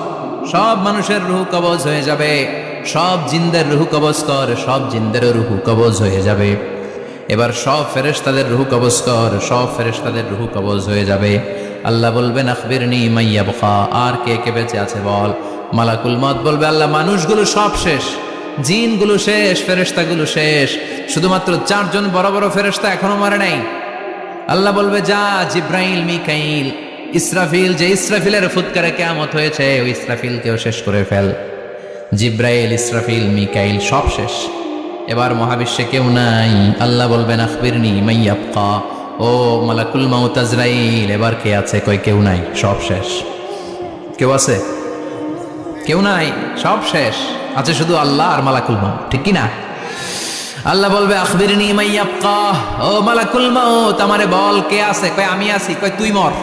Speaker 1: সব মানুষের রুহ কবজ হয়ে যাবে, সব জিনদের রুহ কবজ কর, সব জিনদেরও রুহ কবজ হয়ে যাবে। এবার সব ফেরেশতাদের রুহ কবজ কর, সব ফেরেশতাদের রুহ কবজ হয়ে যাবে। আল্লাহ বলবেন, আখবিরনি মাইয়া বখা, আর কে কে বেঁচে আছে বল। মালাকুল মাউত বলবে, আল্লাহ মানুষগুলো সব শেষ, জিনগুলো শেষ, ফেরেশতাগুলো শেষ, শুধুমাত্র 4 জন বড় বড় ফেরেশতা এখনো মরে নাই। আল্লাহ বলবে, যা জিব্রাইল, মিকাইল, ইসরাফিল, যে ইসরাফিলের ফুৎকারে কিয়ামত হয়েছে, ওই ইসরাফিলকেও শেষ করে ফেল। জিব্রাইল, ইসরাফিল, মিকাইল সব শেষ। এবার মহাবিশ্বে কেউ নাই। আল্লাহ বলবেন আখবিরনি মাইয়াবকা, ও মালাকুল মাউত আজরাইল, এবার কে আছে? কই কেউ নাই, সব শেষ। কেউ আছে? কেউ নাই, সব শেষ। আছে শুধু আল্লাহ আর মালাকুল মাউত, ঠিক কি না? আল্লাহ বলবে আখবিরনি মাইয়াবকা, ও মালাকুল মাউত আমারে বল কে আছে? কই আমি আছি। কই তুই মর।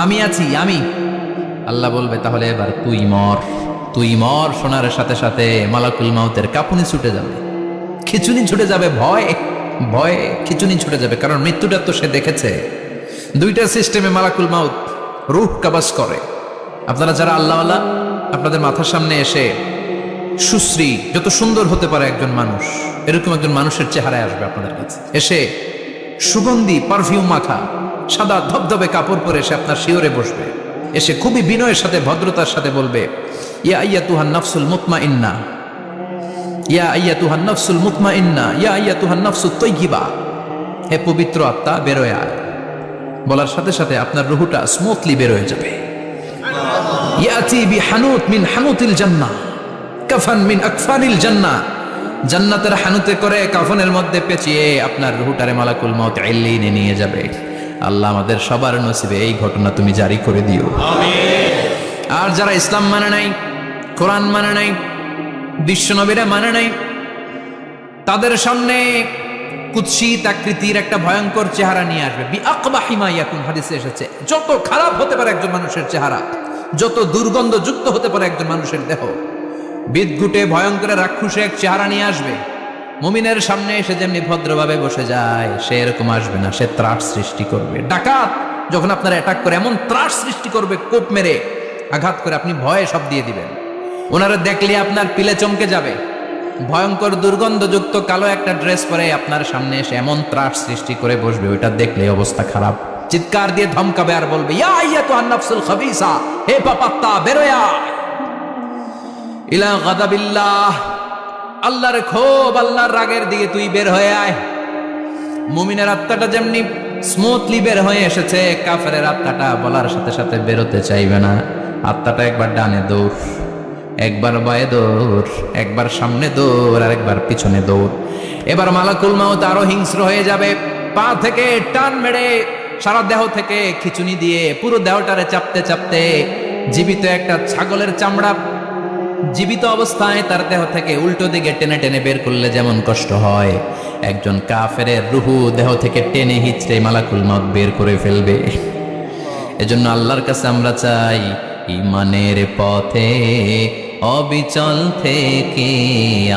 Speaker 1: আমি আছি, আমি। আল্লাহ বলবে তাহলে এবার তুই মর। তুই মর শোনার সাথে সাথে মালাকুল মাউতের কাঁপুনি ছুটে যাবে, খিচুনি ছুটে যাবে, ভয় ভয়ে খিচুনি ছুটে যাবে। কারণ মৃত্যুটা তো সে দেখেছে। দুইটা সিস্টেমে মালাকুল মাউত রূহ কাবাজ করে। আপনারা যারা আল্লাহওয়ালা, আপনাদের মাথার সামনে এসে সুশ্রী, যত সুন্দর হতে পারে একজন মানুষ, এরকম একজন মানুষের চেহারায় আসবে আপনাদের কাছে। এসে সুগন্ধি পারফিউম মাখা সাদা ধবধবে কাপড় পরে এসে আপনার শিওরে বসবে। এসে খুবই বিনয়ের সাথে, ভদ্রতার সাথে বলবে, ইয়া আইয়াতুহান নাফসুল মুতমাইন্না, ইয়া আইয়াতুহান নাফসুল মুতমাইন্না, ইয়া আইয়াতুহান নাফসুত তাইয়্যিবা, হে পবিত্র আত্মা বেরোয় আয়। বলার সাথে সাথে আপনার রুহুটা স্মুথলি বের হয়ে যাবে। ইয়াতি বিহানুত মিন হানুতিল জান্নাহ, কাফান মিন আকফানিল জান্নাহ, জান্নাতের হানুতে করে কাফনের মধ্যে পেঁচিয়ে আপনার রুহুটারে মালাকুল মাউত ইল্লিনে নিয়ে যাবে। আল্লাহ আমাদের সবার নসিবে এই ঘটনা তুমি জারি করে দিও, আমিন। আর যারা ইসলাম মানে নাই, কোরআন মানে নাই, বিশ্বনবীরা মানে নাই, তাদের সামনে কুৎসিত আকৃতির একটা ভয়ঙ্কর চেহারা নিয়ে আসবে। বিআকবাহি মা ইয়াকুন, হাদিসে এসেছে, যত খারাপ হতে পারে একজন মানুষের চেহারা, যত দুর্গন্ধযুক্ত হতে পারে একজন মানুষের দেহ, বিদঘুটে ভয়ঙ্কর রাক্ষসে এক চেহারা নিয়ে আসবে। মুমিনের সামনে এসে যেমনি ভদ্রভাবে বসে যায়, সে এরকম আসবে না। সে ত্রাস সৃষ্টি করবে। ডাকাত যখন আপনার অ্যাটাক করে, এমন ত্রাস সৃষ্টি করবে, কোপ মেরে আঘাত করে আপনি ভয়ে সব দিয়ে দিবেন। ওনারা দেখলে আপনার পিলে চমকে যাবে। ভয়ঙ্কর দুর্গন্ধযুক্ত কালো একটা ড্রেস পরে আপনার সামনে এসে এমন ত্রাস সৃষ্টি করে বসবে, ওইটা দেখলে অবস্থা খারাপ। চিৎকার দিয়ে ধমকাবে আর বলবে, ইয়া আইয়াতুহান নাফসুল খাবিসা, হে পাপাত্তা বেরোয়া ইলা গাদাবিল্লাহ, আল্লাহর ক্ষোভ, আল্লাহর রাগের দিকে তুই বের হয়ে আয়। মুমিনের আত্মাটা যেমনি স্মুথলি বের হয়ে এসেছে, কাফেরের আত্মাটা বলার সাথে সাথে বেরোতে চাইবে না। আত্মাটা একবার ডানে দৌড়, একবার বায়ে দৌড়, একবার সামনে দৌড়, আর একবার পিছনে দৌড়। এবার মালাকুল মাউত আরো হিংস্র হয়ে যাবে। পা থেকে টান মেরে সারা দেহ থেকে খিচুনি দিয়ে পুরো দেহটারে চাপতে চাপতে জীবিত একটা ছাগলের চামড়া জীবিত অবস্থায় তার দেহ থেকে উল্টো দিকে টেনে টেনে বের করলে যেমন কষ্ট হয়, একজন কাফেরের রুহু দেহ থেকে টেনে হিচড়ে মালাকুল মাউত বের করে ফেলবে। এজন্য আল্লাহর কাছে আমরা চাই, ঈমানের পথে অবিচল থেকে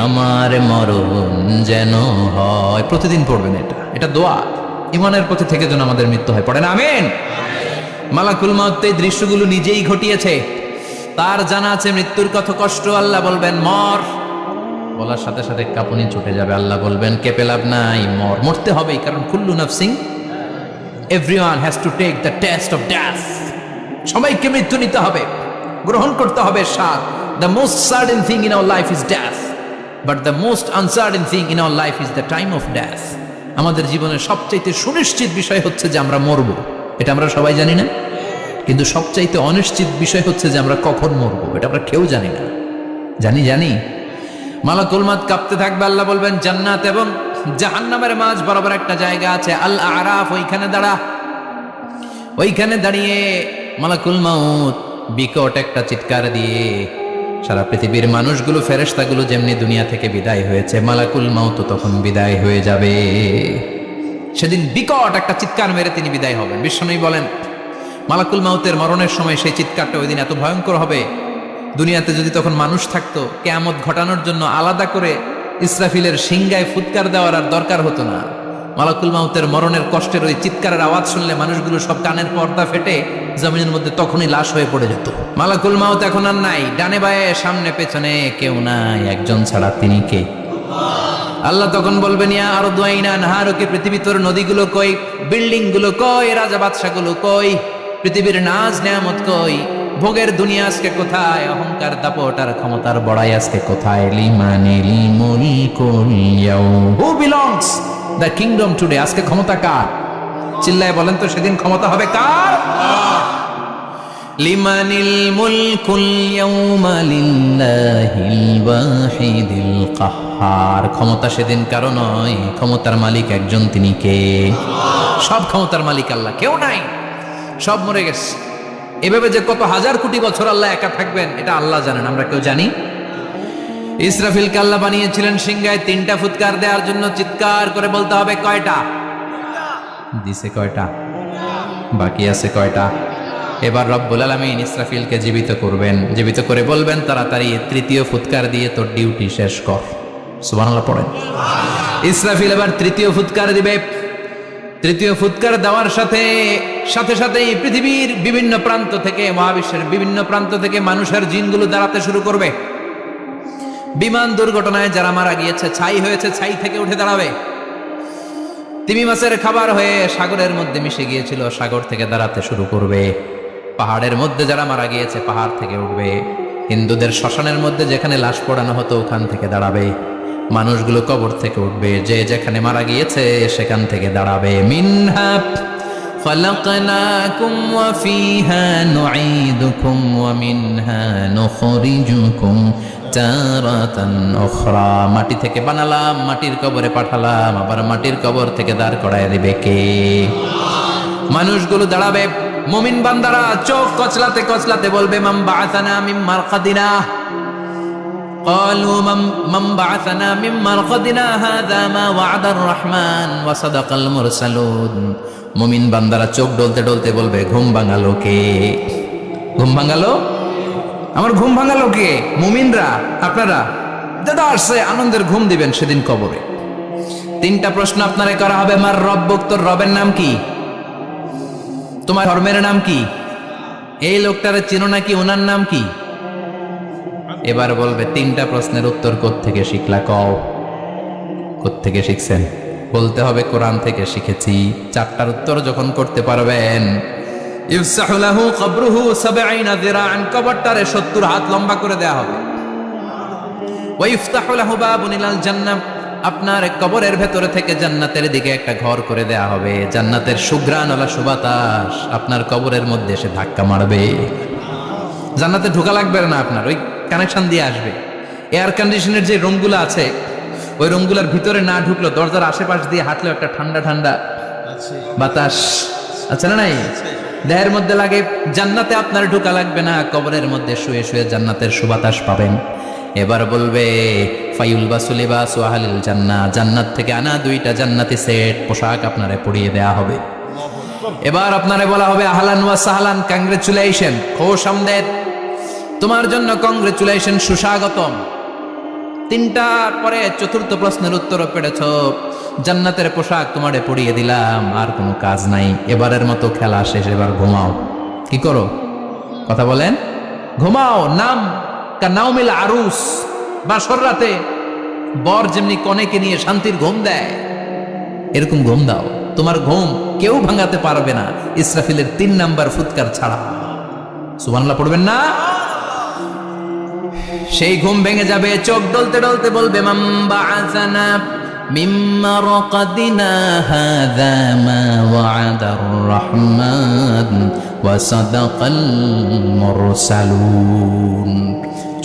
Speaker 1: আমার মরণ যেন হয়। প্রতিদিন পড়বেন এটা দোয়া। ঈমানের পথে থেকে যেন আমাদের মৃত্যু হয়। পড়েন আমিন। মালাকুল মাউত এই দৃশ্যগুলো নিজেই ঘটিয়েছে। তার জানা আছে মৃত্যুর কত কষ্ট। আল্লাহ বলবেন মর, বলার সাথে সাথে কাঁপুনি ছুটে যাবে। আল্লাহ বলবেন কেঁপে লাভ নাই, মর, মরতে হবেই। কারণ কুল্লু নাফসিন, everyone has to take the taste of death. সবাইকে মৃত্যু নিতে হবে, গ্রহণ করতে হবে স্বাদ। The most certain thing in our life is death, but the most uncertain thing in our life is the time of death. আমাদের জীবনের সবচাইতে সুনিশ্চিত বিষয় হচ্ছে যে আমরা মরবো, এটা আমরা সবাই জানি না। কিন্তু সবচাইতে অনিশ্চিত বিষয় হচ্ছে যে আমরা কখন মরবো, এটা আমরা কেউ জানি না। জানি মালাকুল মাউত কাঁপতে থাকবে। আল্লাহ বলবেন জান্নাত এবং জাহান্নামের মাঝ বরাবর একটা জায়গা আছে, আল আরাফ, ওইখানে দাঁড়া। ওইখানে দাঁড়িয়ে মালাকুল মাউত বিকট একটা চিৎকার দিয়ে সারা পৃথিবীর মানুষগুলো, ফেরেশতাগুলো যেমনি দুনিয়া থেকে বিদায় হয়েছে, মালাকুল মাউত তখন বিদায় হয়ে যাবে। সেদিন বিকট একটা চিৎকার মেরে তিনি বিদায় হবেন। বিশ্বনবী বলেন মালাকুল মাউতের মরণের সময় সেই চিৎকারটা ওই দিন এত ভয়ঙ্কর হবে, দুনিয়াতে যদি তখন মানুষ থাকতো, কিয়ামত ঘটানোর জন্য আলাদা করে ইসরাফিলের সিংগায় ফুৎকার দেওয়ার আর দরকার হতো না। মালাকুল মাউতের মরণের কষ্টের ওই চিৎকারের আওয়াজ শুনলে মানুষগুলো সব কানের পর্দা ফেটে জমিনের মধ্যে তখনই লাশ হয়ে পড়ে যেত। মালাকুল মাউত এখন আর নাই, ডানে বায়ে সামনে পেছনে কেউ নাই, একজন ছাড়া, তিনি কে? আল্লাহ তখন বলবেন ইয়া আরদু আইনা নাহারুকি, পৃথিবী তোর নদীগুলো কই, বিল্ডিং গুলো কই, রাজা বাদশা গুলো কই, পৃথিবীর নাজ নেয়ামত কই, ভোগের দুনিয়া আজকে কোথায়, অহংকার দাপট আর ক্ষমতার বড়াই আজকে কোথায়? লিমানিল মুলকুল ইয়াউম, who belongs the kingdom today, আজকে ক্ষমতা কার? চিল্লায় বলেন তো সেদিন ক্ষমতা হবে কার? লিমানিল মুলকুল ইয়াউমা লিল্লাহিল ওয়াহিদিল কাহ্হার। ক্ষমতা সেদিন কারো নয়, ক্ষমতার মালিক একজন, তিনি কে? সব ক্ষমতার মালিক আল্লাহ, কেউ নাই, সব মরে গেছে। এভাবে যে কত হাজার কোটি বছর আল্লাহ একা থাকবেন এটা আল্লাহ জানেন, আমরা কেউ জানি? ইসরাফিলকে আল্লাহ বানিয়েছিলেন সিংহায় 3টা ফুৎকার দেওয়ার জন্য। চিৎকার করে বলতে হবে কয়টা? দিছে কয়টা? বাকি আছে কয়টা? এবার রব্বুল আলামিন ইসরাফিলকে জীবিত করবেন, জীবিত করে বলবেন তাড়াতাড়ি 3য় ফুৎকার দিয়ে তোর ডিউটি শেষ কর। সুবহানাল্লাহ পড়েন। ইসরাফিল এবার 3য় ফুৎকার দিবে। 3য় ফুৎকার দেওয়ার সাথে সাথেই পৃথিবীর বিভিন্ন প্রান্ত থেকে, মহাবিশ্বের বিভিন্ন প্রান্ত থেকে মানুষের জিনগুলো দাঁড়াতে শুরু করবে। বিমান দুর্ঘটনায় যারা মারা গিয়েছে, ছাই হয়েছে, ছাই থেকে উঠে দাঁড়াবে। তিমি মাছের খাবার হয়ে সাগরের মধ্যে মিশে গিয়েছিল, সাগর থেকে দাঁড়াতে শুরু করবে। পাহাড়ের মধ্যে যারা মারা গিয়েছে পাহাড় থেকে উঠবে। হিন্দুদের শ্মশানের মধ্যে যেখানে লাশ পোড়ানো হতো ওখান থেকে দাঁড়াবে। মানুষগুলো কবর থেকে উঠবে, যে যেখানে মারা গিয়েছে সেখান থেকে দাঁড়াবে। মিনহা খালাকনাকুম ওয়া ফিহা নুঈদুকুম ওয়া মিনহা নুখরিজুকুম তারাতান উখরা। মাটি থেকে বানালাম, মাটির কবরে পাঠালাম, আবার মাটির কবর থেকে দাঁড় করায় দিবে কে? মানুষগুলো দাঁড়াবে। মুমিন বান্দারা চোখ কচলাতে কচলাতে বলবে মান বাআসানা মিন মারকাদিনা। قالوا من بعثنا من مرقدنا هذا ما وعد الرحمن وصدق المرسلون। মুমিন বান্দারা চোখ ডলতে ডলতে বলবে ঘুম ভাঙালো কে? ঘুম ভাঙালো? আমার ঘুম ভাঙালো কে? মুমিনরা, আপনারা দাদা আসছে আনন্দের ঘুম দিবেন সেদিন কবরে। 3টা প্রশ্ন আপনারে করা হবে। মার রব্বুক, তোর রবের নাম কি? তোমার ধর্মের নাম কি? এই লোকটারে চিনো নাকি? ওনার নাম কি? এবার বলবে 3টা প্রশ্নের উত্তর কোত্থেকে শিখলা? কও কোত্থেকে শিখছেন? বলতে হবে কোরআন থেকে শিখেছি। 4টার উত্তর যখন করতে পারবেন, ইফসাহু লাহু কবরুহু 70 যিরাআন, কবরটারে 70 হাত লম্বা করে দেয়া হবে। ওয়া ইফতাহু লাহু বাবুন ইলাল জান্নাহ, আপনার কবরের ভেতরে থেকে জান্নাতের দিকে একটা ঘর করে দেয়া হবে। জান্নাতের সুঘ্রাণওয়ালা সুবাতাস আপনার কবরের মধ্যে এসে ধাক্কা মারবে। জান্নাতে ঢোকা লাগবে না আপনার, ওই কানেকশন দিয়ে আসবে। এয়ার কন্ডিশনের যে রুমগুলো আছে ওই রুমগুলোর ভিতরে না ঢুকলো, দরজার আশেপাশ দিয়ে হাঁটলেও একটা ঠান্ডা ঠান্ডা বাতাস আছে না নাই? দেহের মধ্যে লাগে। জান্নাতে আপনার ঢোকা লাগবে না, কবরের মধ্যে শুয়ে শুয়ে জান্নাতের সুবাতাস পাবেন। এবার বলবে ফায়ুলবাসু লিবাসু আহলিল জান্নাহ, জান্নাত থেকে আনা 2টা জান্নাতি সেট পোশাক আপনারে পরিয়ে দেয়া হবে। এবার আপনারে বলা হবে আহলান ওয়া সাহলান, কংগ্রেচুলেশন, খোশ আমদেদ, তোমার জন্য কংগ্রেচুলেশন, সুস্বাগতম। 3টার পরে 4র্থ প্রশ্নের উত্তরও পেরেছ। জান্নাতের পোশাক তোমারে পরিয়ে দিলাম, আর কোনো কাজ নাই। এবারের মতো খেলা শেষ, এবার ঘুমাও। কি করো? কথা বলেন। ঘুমাও। নাম কা নাউমিল আরুস, বাসর রাতে বর যেমনি কনেকে নিয়ে শান্তির ঘুম দেয় এরকম ঘুম দাও। তোমার ঘুম কেউ ভাঙাতে পারবে না ইসরাফিলের 3 নাম্বার ফুৎকার ছাড়া। সুবহানাল্লাহ পড়বেন না? সেই ঘুম ভেঙে যাবে। চোখ ডলতে ডলতে বলবে মান বাআসানা মিন মারকাদিনা হাযা মা ওয়া'দার রহমান ওয়া সাদাকাল মুরসালুন।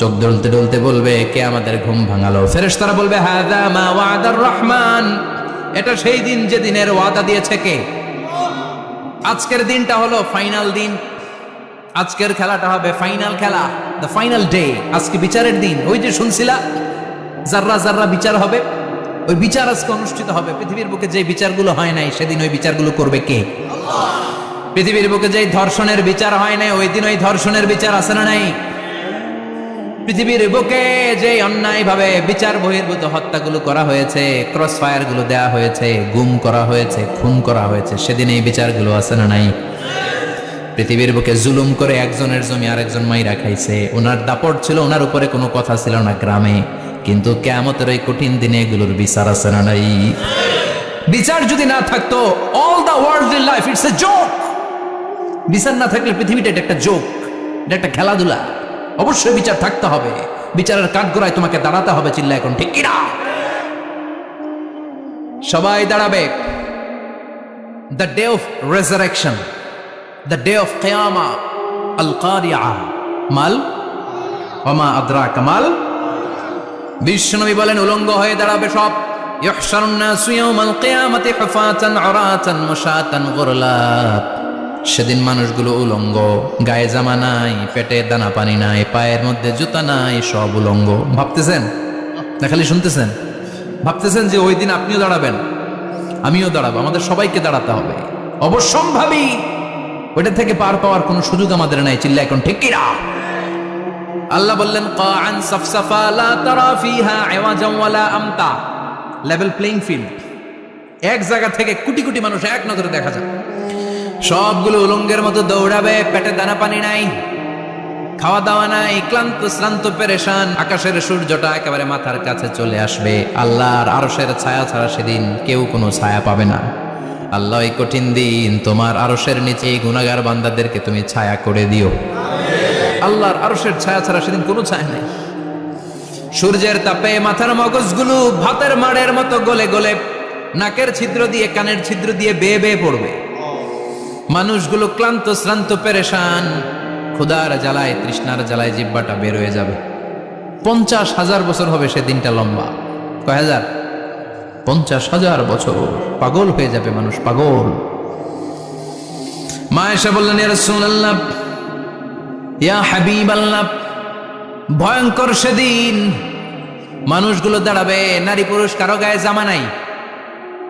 Speaker 1: চোখ ডলতে ডলতে বলবে কে আমাদের ঘুম ভাঙালো? ফেরেশতারা বলবে হাযা মা ওয়া'দার রহমান, এটা সেই দিন যে দিনের ওয়াদা দিয়েছে কে? আজকের দিনটা হলো ফাইনাল দিন। আজকের খেলাটা হবে ফাইনাল খেলা, দ্য ফাইনাল ডে। আজকে বিচারের দিন। ওই যে শুনছিলা জাররা জাররা বিচার হবে, ওই বিচার আজকে অনুষ্ঠিত হবে। পৃথিবীর বুকে যে বিচারগুলো হয় নাই সেদিন ওই বিচারগুলো করবে কে? আল্লাহ। পৃথিবীর বুকে যে ধর্ষণের বিচার হয় নাই ওই দিন ওই ধর্ষণের বিচার আছে না নাই? পৃথিবীর বুকে যে অন্যায় ভাবে বিচার বহির্ভূত হত্যাগুলো করা হয়েছে, ক্রস ফায়ার গুলো দেওয়া হয়েছে, গুম করা হয়েছে, খুন করা হয়েছে, সেদিন এই বিচারগুলো আছে না নাই? পৃথিবীর বুকে জুলুম করে একজনের জমি আরেকজন মাইরা খাইছে, ওনার দাপট ছিল, ওনার উপরে কোনো কথা ছিল না গ্রামে, কিন্তু কিয়ামতের ওই কঠিন দিনে এগুলোর বিচার আছে না নাই? বিচার যদি না থাকতো, all the worldly life it's a joke. বিচার না থাকলে পৃথিবীটা এটা একটা জোক, এটা একটা খেলাধুলা। অবশ্যই বিচার থাকতে হবে, বিচারের কাঠগড়ায় তোমাকে দাঁড়াতে হবে। চিল্লা এখন ঠিক কিনা? সবাই দাঁড়াবে। the day of resurrection, the day of qiyamah, al-qari'ah, mal ওমা আদরাকা মাল। বিশ্বনবী বলেন উলঙ্গ হয়ে দাঁড়াবে সব। ইহশারুন নাসু ইয়াওমাল কিয়ামাতি হুফাতান উরাতান মুশাতান গুরলা। সেদিন মানুষগুলো উলঙ্গ, গায়ে জামা নাই, পেটে দানা পানি নাই, পায়ের মধ্যে জুতা নাই, সব উলঙ্গ। ভাবতেছেন না খালি শুনতেছেন? ভাবতেছেন যে ওই দিন আপনিও দাঁড়াবেন, আমিও দাঁড়াবো, আমাদের সবাইকে দাঁড়াতে হবে অবশ্যম্ভাবী। ওইটা থেকে পার পাওয়ার কোনো সুযোগ আমাদের নাই। চিল্লা এখন ঠিক কিনা? আল্লাহ বললেন কাআন সাফসাফা লা তারা ফিহা আওয়াজান ওয়ালা আমতা, লেভেল প্লেইং ফিল্ড। এক জায়গা থেকে কোটি কোটি মানুষ এক নজরে দেখা যায়, সবগুলো উলঙ্গের মতো দৌড়াবে, পেটে দানা পানি নাই, খাওয়া দাওয়া নাই, ক্লান্ত শ্রান্ত পেরেশান। আকাশের সূর্যটা একেবারে মাথার কাছে চলে আসবে। আল্লাহর আরশের ছায়া ছাড়া সেদিন কেউ কোনো ছায়া পাবে না। আল্লাহ এই কঠিন দিন তোমার আরশের নিচে গুনাহগার বান্দাদেরকে তুমি ছায়া করে দিও। আল্লাহর আরশের ছায়া ছাড়া সেদিন কোনো ছায়া নাই। সূর্যের তাপে মাথার মগজগুলো ভাতের মাড়ের মতো গলে গলে নাকের ছিদ্র দিয়ে কানের ছিদ্র দিয়ে বেয়ে বেয়ে পড়বে। মানুষগুলো ক্লান্ত শ্রান্ত পেরেশান, ক্ষুধার জ্বালায় তৃষ্ণার জ্বালায় জিহ্বাটা বের হয়ে যাবে। 50,000 বছর হবে সেদিনটা লম্বা। কয় হাজার? 50,000 বছর। পাগল হয়ে যাবে মানুষ, পাগল। মা এসে বললেন ইয়া রাসূলুল্লাহ, ইয়া হাবিবাল্লাহ, ভয়ঙ্কর সেদিন মানুষগুলো দাঁড়াবে, নারী পুরুষ কারো গায়ে জামা নাই।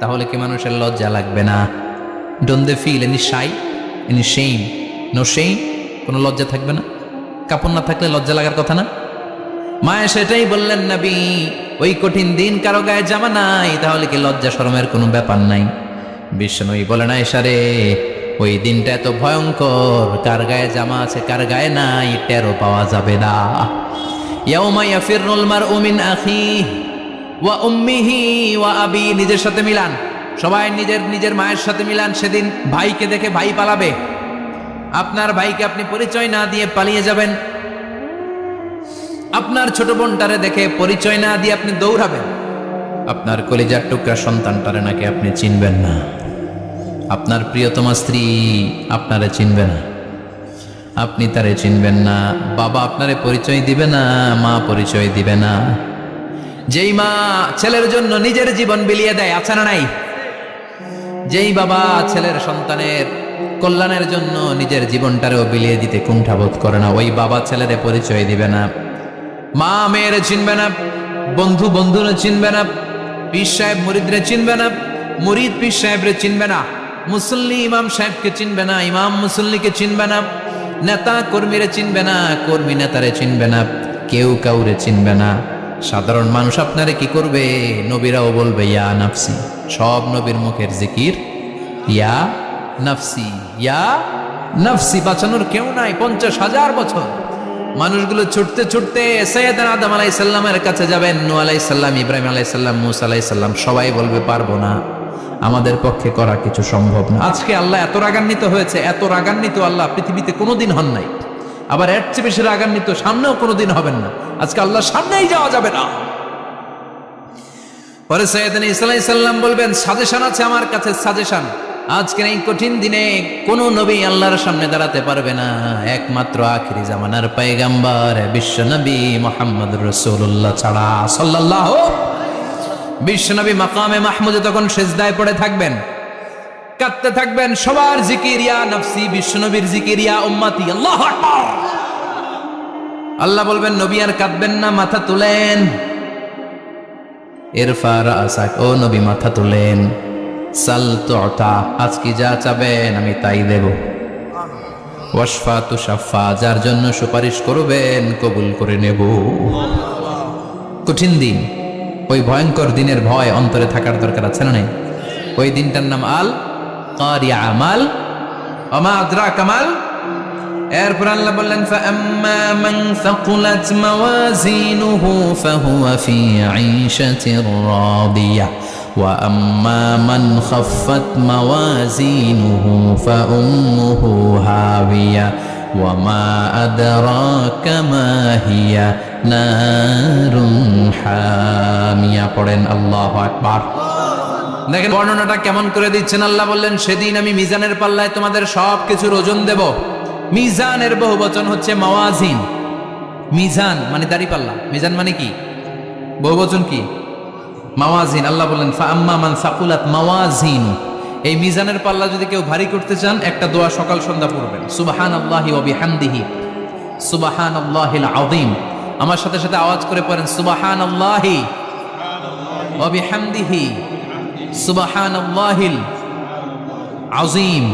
Speaker 1: তাহলে কি মানুষের লজ্জা লাগবে না? Don't they feel any shy, any shame? No shame? কোনো লজ্জা থাকবে না? কাপড় না থাকলে লজ্জা লাগার কথা না? মায়া সেটাই বললেন নবী, ওই কঠিন দিন কারো গায়ে জামা নাই, তাহলে কি লজ্জা শরমের কোনো ব্যাপার নাই? বিশ্বনবী বলেন আয়েশা রে, ওই দিনটা এত ভয়ঙ্কর, কার গায়ে জামা আছে কার গায়ে নাই টেরও পাওয়া যাবে না। ইয়াউমা ইয়াফিরুল মারউ মিন আখিহি ওয়া উম্মিহি ওয়া আবি, নিজের সাথে মিলান, সবাই নিজের নিজের মায়ের সাথে মিলান। সেদিন ভাইকে দেখে ভাই পালাবে, আপনার ভাইকে আপনি পরিচয় না দিয়ে পালিয়ে যাবেন। আপনার ছোট বোনটারে দেখে পরিচয় না দিয়ে আপনি দৌড়াবেন। আপনার কলিজার টুকরা সন্তানটারে নাকি আপনি চিনবেন না। আপনার প্রিয়তমা স্ত্রী আপনারে চিনবে না, আপনি তারে চিনবেন না। বাবা আপনারে পরিচয় দিবে না, মা পরিচয় দিবে না। যেই মা ছেলের জন্য নিজের জীবন বিলিয়ে দেয়, আছে না নাই? যেই বাবা ছেলের সন্তানের কল্যাণের জন্য নিজের জীবনটারেও বিলিয়ে দিতে কুণ্ঠাবোধ করে না, ওই বাবা ছেলেরে পরিচয় দিবে না। মা মেয়েরে চিনবে না, বন্ধু বন্ধুরে চিনবে না, পীর সাহেব মুরিদরে চিনবে না, মুরিদ পীর সাহেবরে চিনবে না, মুসল্লি ইমাম সাহেবকে চিনবে না, ইমাম মুসল্লিকে চিনবে না, নেতা কর্মীরে চিনবে না, কর্মী নেতারে চিনবে না, কেউ কাউরে চিনবে না। সাধারণ মানুষ আপনারে কি করবে? নবীরাও বলবে ইয়া নাফসি। সব নবীর মুখের জিকির ইয়া নাফসি, ইয়া নাফসি। বাঁচানোর কেউ নাই। 50,000 বছর মানুষগুলো ছুটতে ছুটতে সৈয়দনা আদম আলাইহিস সালামের কাছে যাবেন। নূহ আলাইহিস সালাম, ইব্রাহিম আলাইহিস সালাম, মূসা আলাইহিস সালাম, সবাই বলবে পারবো না, আমাদের পক্ষে করা কিছু সম্ভব না। আজকে আল্লাহ এত রাগান্বিত হয়েছে, এত রাগান্বিত আল্লাহ পৃথিবীতে কোনোদিন হন নাই। আবার এর চেয়ে বেশি রাগান্বিত সামনেও কোনোদিন হবেন না। আজকে আল্লাহর সামনেই যাওয়া যাবে না। পরে সৈয়দনা ঈসা আলাইহিস সালাম বলবেন সাজেশন আছে আমার কাছে, সাজেশন। আজকের এই কঠিন দিনে কোন নবী আল্লাহর সামনে দাঁড়াতে পারবে না, একমাত্র আখিরি জামানার পয়গম্বর বিশ্ব নবী মুহাম্মদুর রাসূলুল্লাহ ছাড়া সাল্লাল্লাহু। বিশ্ব নবী মাকামে মাহমুদে তখন সিজদায় পড়ে থাকবেন, কাঁদতে থাকবেন। সবার জিকির ইয়া নাফসি, বিশ্ব নবীর জিকির ইয়া উম্মতি। আল্লাহু আকবার। আল্লাহ বলবেন নবী আর কাঁদবেন না, মাথা তুলেন। ইরফা রাসাক, ও নবী মাথা তুলেন। সাল তুতা, আজকে যা চাবেন আমি তাই দেব। ওয়াশফা তুশাফা, যার জন্য সুপারিশ করবেন কবুল করে নেব। কঠিন দিন, ওই ভয়ঙ্কর দিনের ভয় অন্তরে থাকার দরকার আছে না নাই? ওই দিনটার নাম আল কারিয়া, মাল ওমা আদরাকা মাল। এরপর আল্লাহ বললেন ফাআম্মা মান সাকুলাত মাওয়াজিনুহু ফাহুয়া ফি আইশাতির রাদিয়া ওয়া আম্মা মান খাফফাত মাওয়াজিনুহু ফাউম্মুহু হাবিয়া ওয়া মা আদরাকা মা হিয়া নারুন হামিয়া। পড়েন আল্লাহু আকবার। দেখেন বর্ণনাটা কেমন করে দিচ্ছেন। আল্লাহ বললেন, সেদিন আমি মিজানের পাল্লায় তোমাদের সবকিছুর ওজন দেব। মিজানের বহুবচন হচ্ছে মাওয়াজিন। মিজান মানে দাঁড়িপাল্লা, মিজান মানে কি? বহুবচন কি? মাওয়াজিন। আল্লাহ বললেন, ফাআম্মা মান সাকুলাত মাওয়াজিন, এই মিজানের পাল্লা যদি কেউ ভারী করতে চান, একটা দোয়া সকাল সন্ধ্যা পড়বেন, সুবহানাল্লাহি ওয়া বিহামদিহি সুবহানাল্লাহিল আযীম। আমার সাথে সাথে আওয়াজ করে পড়েন, সুবহানাল্লাহি ওয়া বিহামদিহি সুবহানাল্লাহিল আযীম,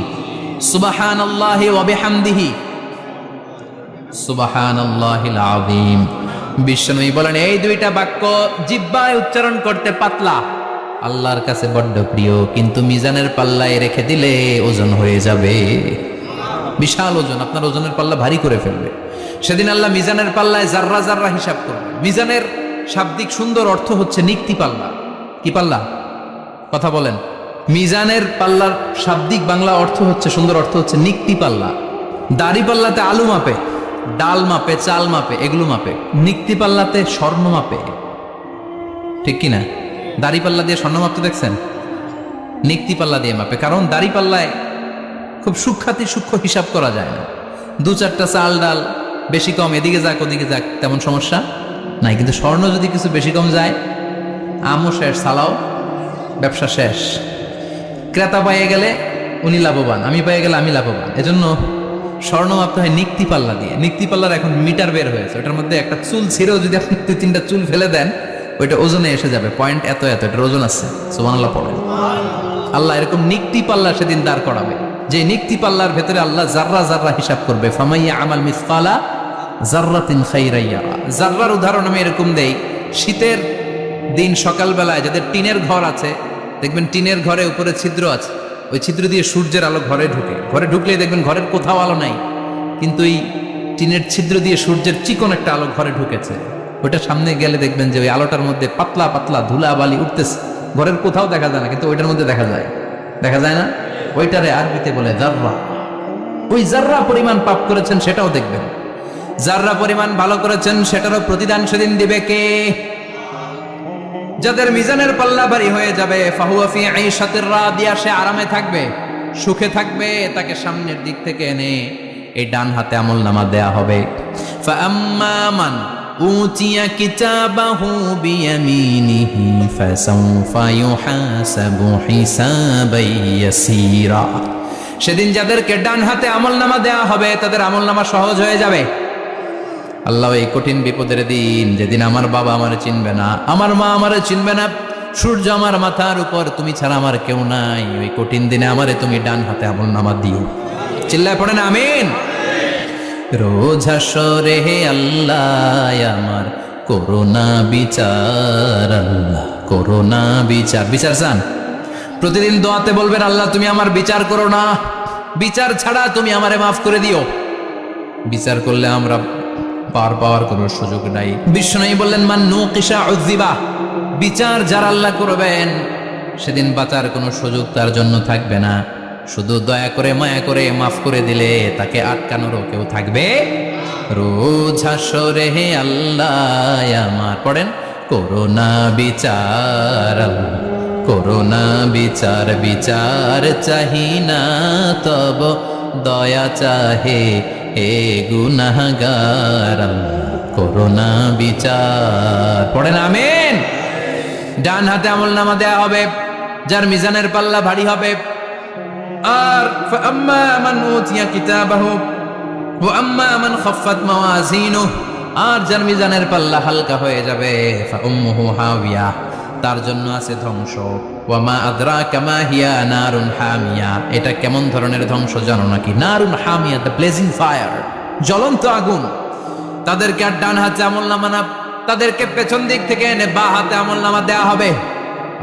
Speaker 1: সুবহানাল্লাহি ওয়া বিহামদিহি সুবহানাল্লাহিল আযীম। বিশ্বনবী বলেন, এই দুইটা বাক্য জিহ্বায় উচ্চারণ করতে পাতলা, আল্লাহর কাছে বড্ড প্রিয়, কিন্তু মিজানের পাল্লায় রেখে দিলে ওজন হয়ে যাবে, বিশাল ওজন, আপনার ওজনের পাল্লা ভারী করে ফেলবে। সেদিন আল্লাহ মিজানের পাল্লায় জাররা জাররা হিসাব করবে। মিজানের শাব্দিক সুন্দর অর্থ হচ্ছে নিক্তি পাল্লা। কি পাল্লা? কথা বলেন। মিজানের পাল্লার শাব্দিক বাংলা অর্থ হচ্ছে, সুন্দর অর্থ হচ্ছে নিক্তি পাল্লা। দাড়ি পাল্লাতে আলু মাপে, ডাল মাপে, চাল মাপে, এগুলো মাপে। নিক্তি পাল্লাতে স্বর্ণ মাপে, ঠিক কিনা? দাড়ি পাল্লা দিয়ে স্বর্ণ মাপতে দেখছেন? নিক্তি পাল্লা দিয়ে মাপে, কারণ দাড়ি পাল্লায় খুব সূক্ষ্ম হিসাব করা যায় না। দু চারটা চাল ডাল বেশি কম এদিকে যাক ওদিকে যাক তেমন সমস্যা নাই, কিন্তু স্বর্ণ যদি কিছু বেশি কম যায়, আমও শেষ, সালাও, ব্যবসা শেষ। ক্রেতা পাইয়ে গেলে উনি লাভবান, আমি পাইয়ে গেলে আমি লাভবান। এজন্য স্বর্ণ মাপতে হয় নিক্তি পাল্লা দিয়ে। নিক্তি পাল্লার এখন মিটার বের হয়েছে, ওটার মধ্যে একটা চুল ছিঁড়েও যদি আপনি 2-3টা চুল ফেলে দেন, ওইটা ওজনে এসে যাবে, পয়েন্ট এত এত, এটার ওজন আছে। সুবহানাল্লাহ পড়েন। আল্লাহ এরকম নিক্তি পাল্লা সেদিন দাঁড় করাবে, যে নিক্তি পাল্লার ভেতরে আল্লাহ জাররা জাররা হিসাব করবে। ফামাইয়া আমাল মিসকালা জাররাতিন খাইরান ইয়ারা। জাররার উদাহরণ আমি এরকম দেই, শীতের দিন সকালবেলায় যাদের টিনের ঘর আছে, দেখবেন টিনের ঘরে উপরে ছিদ্র আছে, ওই ছিদ্র দিয়ে সূর্যের আলো ঘরে ঢুকে। ঘরে ঢুকলেই দেখবেন ঘরের কোথাও আলো নাই, কিন্তু এই টিনের ছিদ্র দিয়ে সূর্যের চিকন একটা আলো ঘরে ঢুকেছে। ওইটা সামনে গেলে দেখবেন যে ওই আলোটার মধ্যে পাতলা পাতলা ধুলা বালি উঠতেছে, ঘরের কোথাও দেখা যায় না, কিন্তু ওইটার মধ্যে দেখা যায়। দেখা যায় না? ওইটারে আরবিতে বলে জাররা। ওই জাররা পরিমাণ পাপ করেছেন সেটাও দেখবেন, জাররা পরিমাণ ভালো করেছেন সেটারও প্রতিদান সেদিন দিবে কে? যাদের মিজানের পাল্লা ভারী হয়ে যাবে, ফাহুয়া ফি আইশাতির রাদিয়া, সে আরামে থাকবে, সুখে থাকবে, তাকে সামনের দিক থেকে এনে এই ডান হাতে আমলনামা দেয়া হবে। ফাআম্মা মান উতিয়া কিতাবাহু বিয়ামিনিহি ফাসাউফা ইউহাসাবু হিসাবান ইয়াসীরা। সেদিন যাদেরকে ডান হাতে আমলনামা দেয়া হবে, তাদের আমলনামা সহজ হয়ে যাবে। আল্লাহ, এই কঠিন বিপদের দিন, যেদিন আমার বাবা আমারে চিনবে না, আমার মা আমারে চিনবে না, সূর্য আমার মাথার উপর, তুমি ছাড়া আমার কেউ নাই, ওই কঠিন দিনে আমারে তুমি ডান হাতে আমলনামা দিও। চিল্লায় পড়েন আমিন। রোজ হাসরে হে আল্লাহ আমার করোনা বিচার, আল্লাহ করোনা বিচার। বিচার চান? প্রতিদিন দোয়াতে বলবেন, আল্লাহ তুমি আমার বিচার করো না, বিচার ছাড়া তুমি আমারে মাফ করে দিও। বিচার করলে আমরা পার পাওয়ার কোনো সুযোগ নাই। বিশ্বনবী বললেন, মান নুকিশা উযিবা, বিচার যার আল্লাহ করবেন সেদিন বাঁচার কোনো সুযোগ তার জন্য থাকবে না। শুধু দয়া করে মায়া করে মাফ করে দিলে তাকে আটকানোরও কেউ থাকবে। রোজ হাসরে হে আল্লাহ আমার, পড়েন, করোনা বিচার, করোনা বিচার, বিচার চাহি না তব দয়া চাহে হে গুনাহগার, করোনা বিচার। পড়েন আমিন। ডান হাতে আমলনামা দেয়া হবে যার মিজানের পাল্লা ভারী হবে। আর ফাআম্মা মান উতিয়া কিতাবাহু ওয়া আম্মা মান খাফফাত মাওয়াজিনুহু, আর যার মিজানের পাল্লা হালকা হয়ে যাবে, ফাউম্মুহু হাওিয়া, তার জন্য আছে ধ্বংস। ওয়া মা আদরাকা মা হিয়া নারুন হামিয়া, এটা কেমন ধরনের ধ্বংস জানো নাকি? নারুন হামিয়া, দ্য ব্লেজিং ফায়ার, জ্বলন্ত আগুন। তাদেরকে আর ডান হাতে আমলনামা না, তাদেরকে পেছন দিক থেকে এনে বা হাতে আমলনামা দেয়া হবে।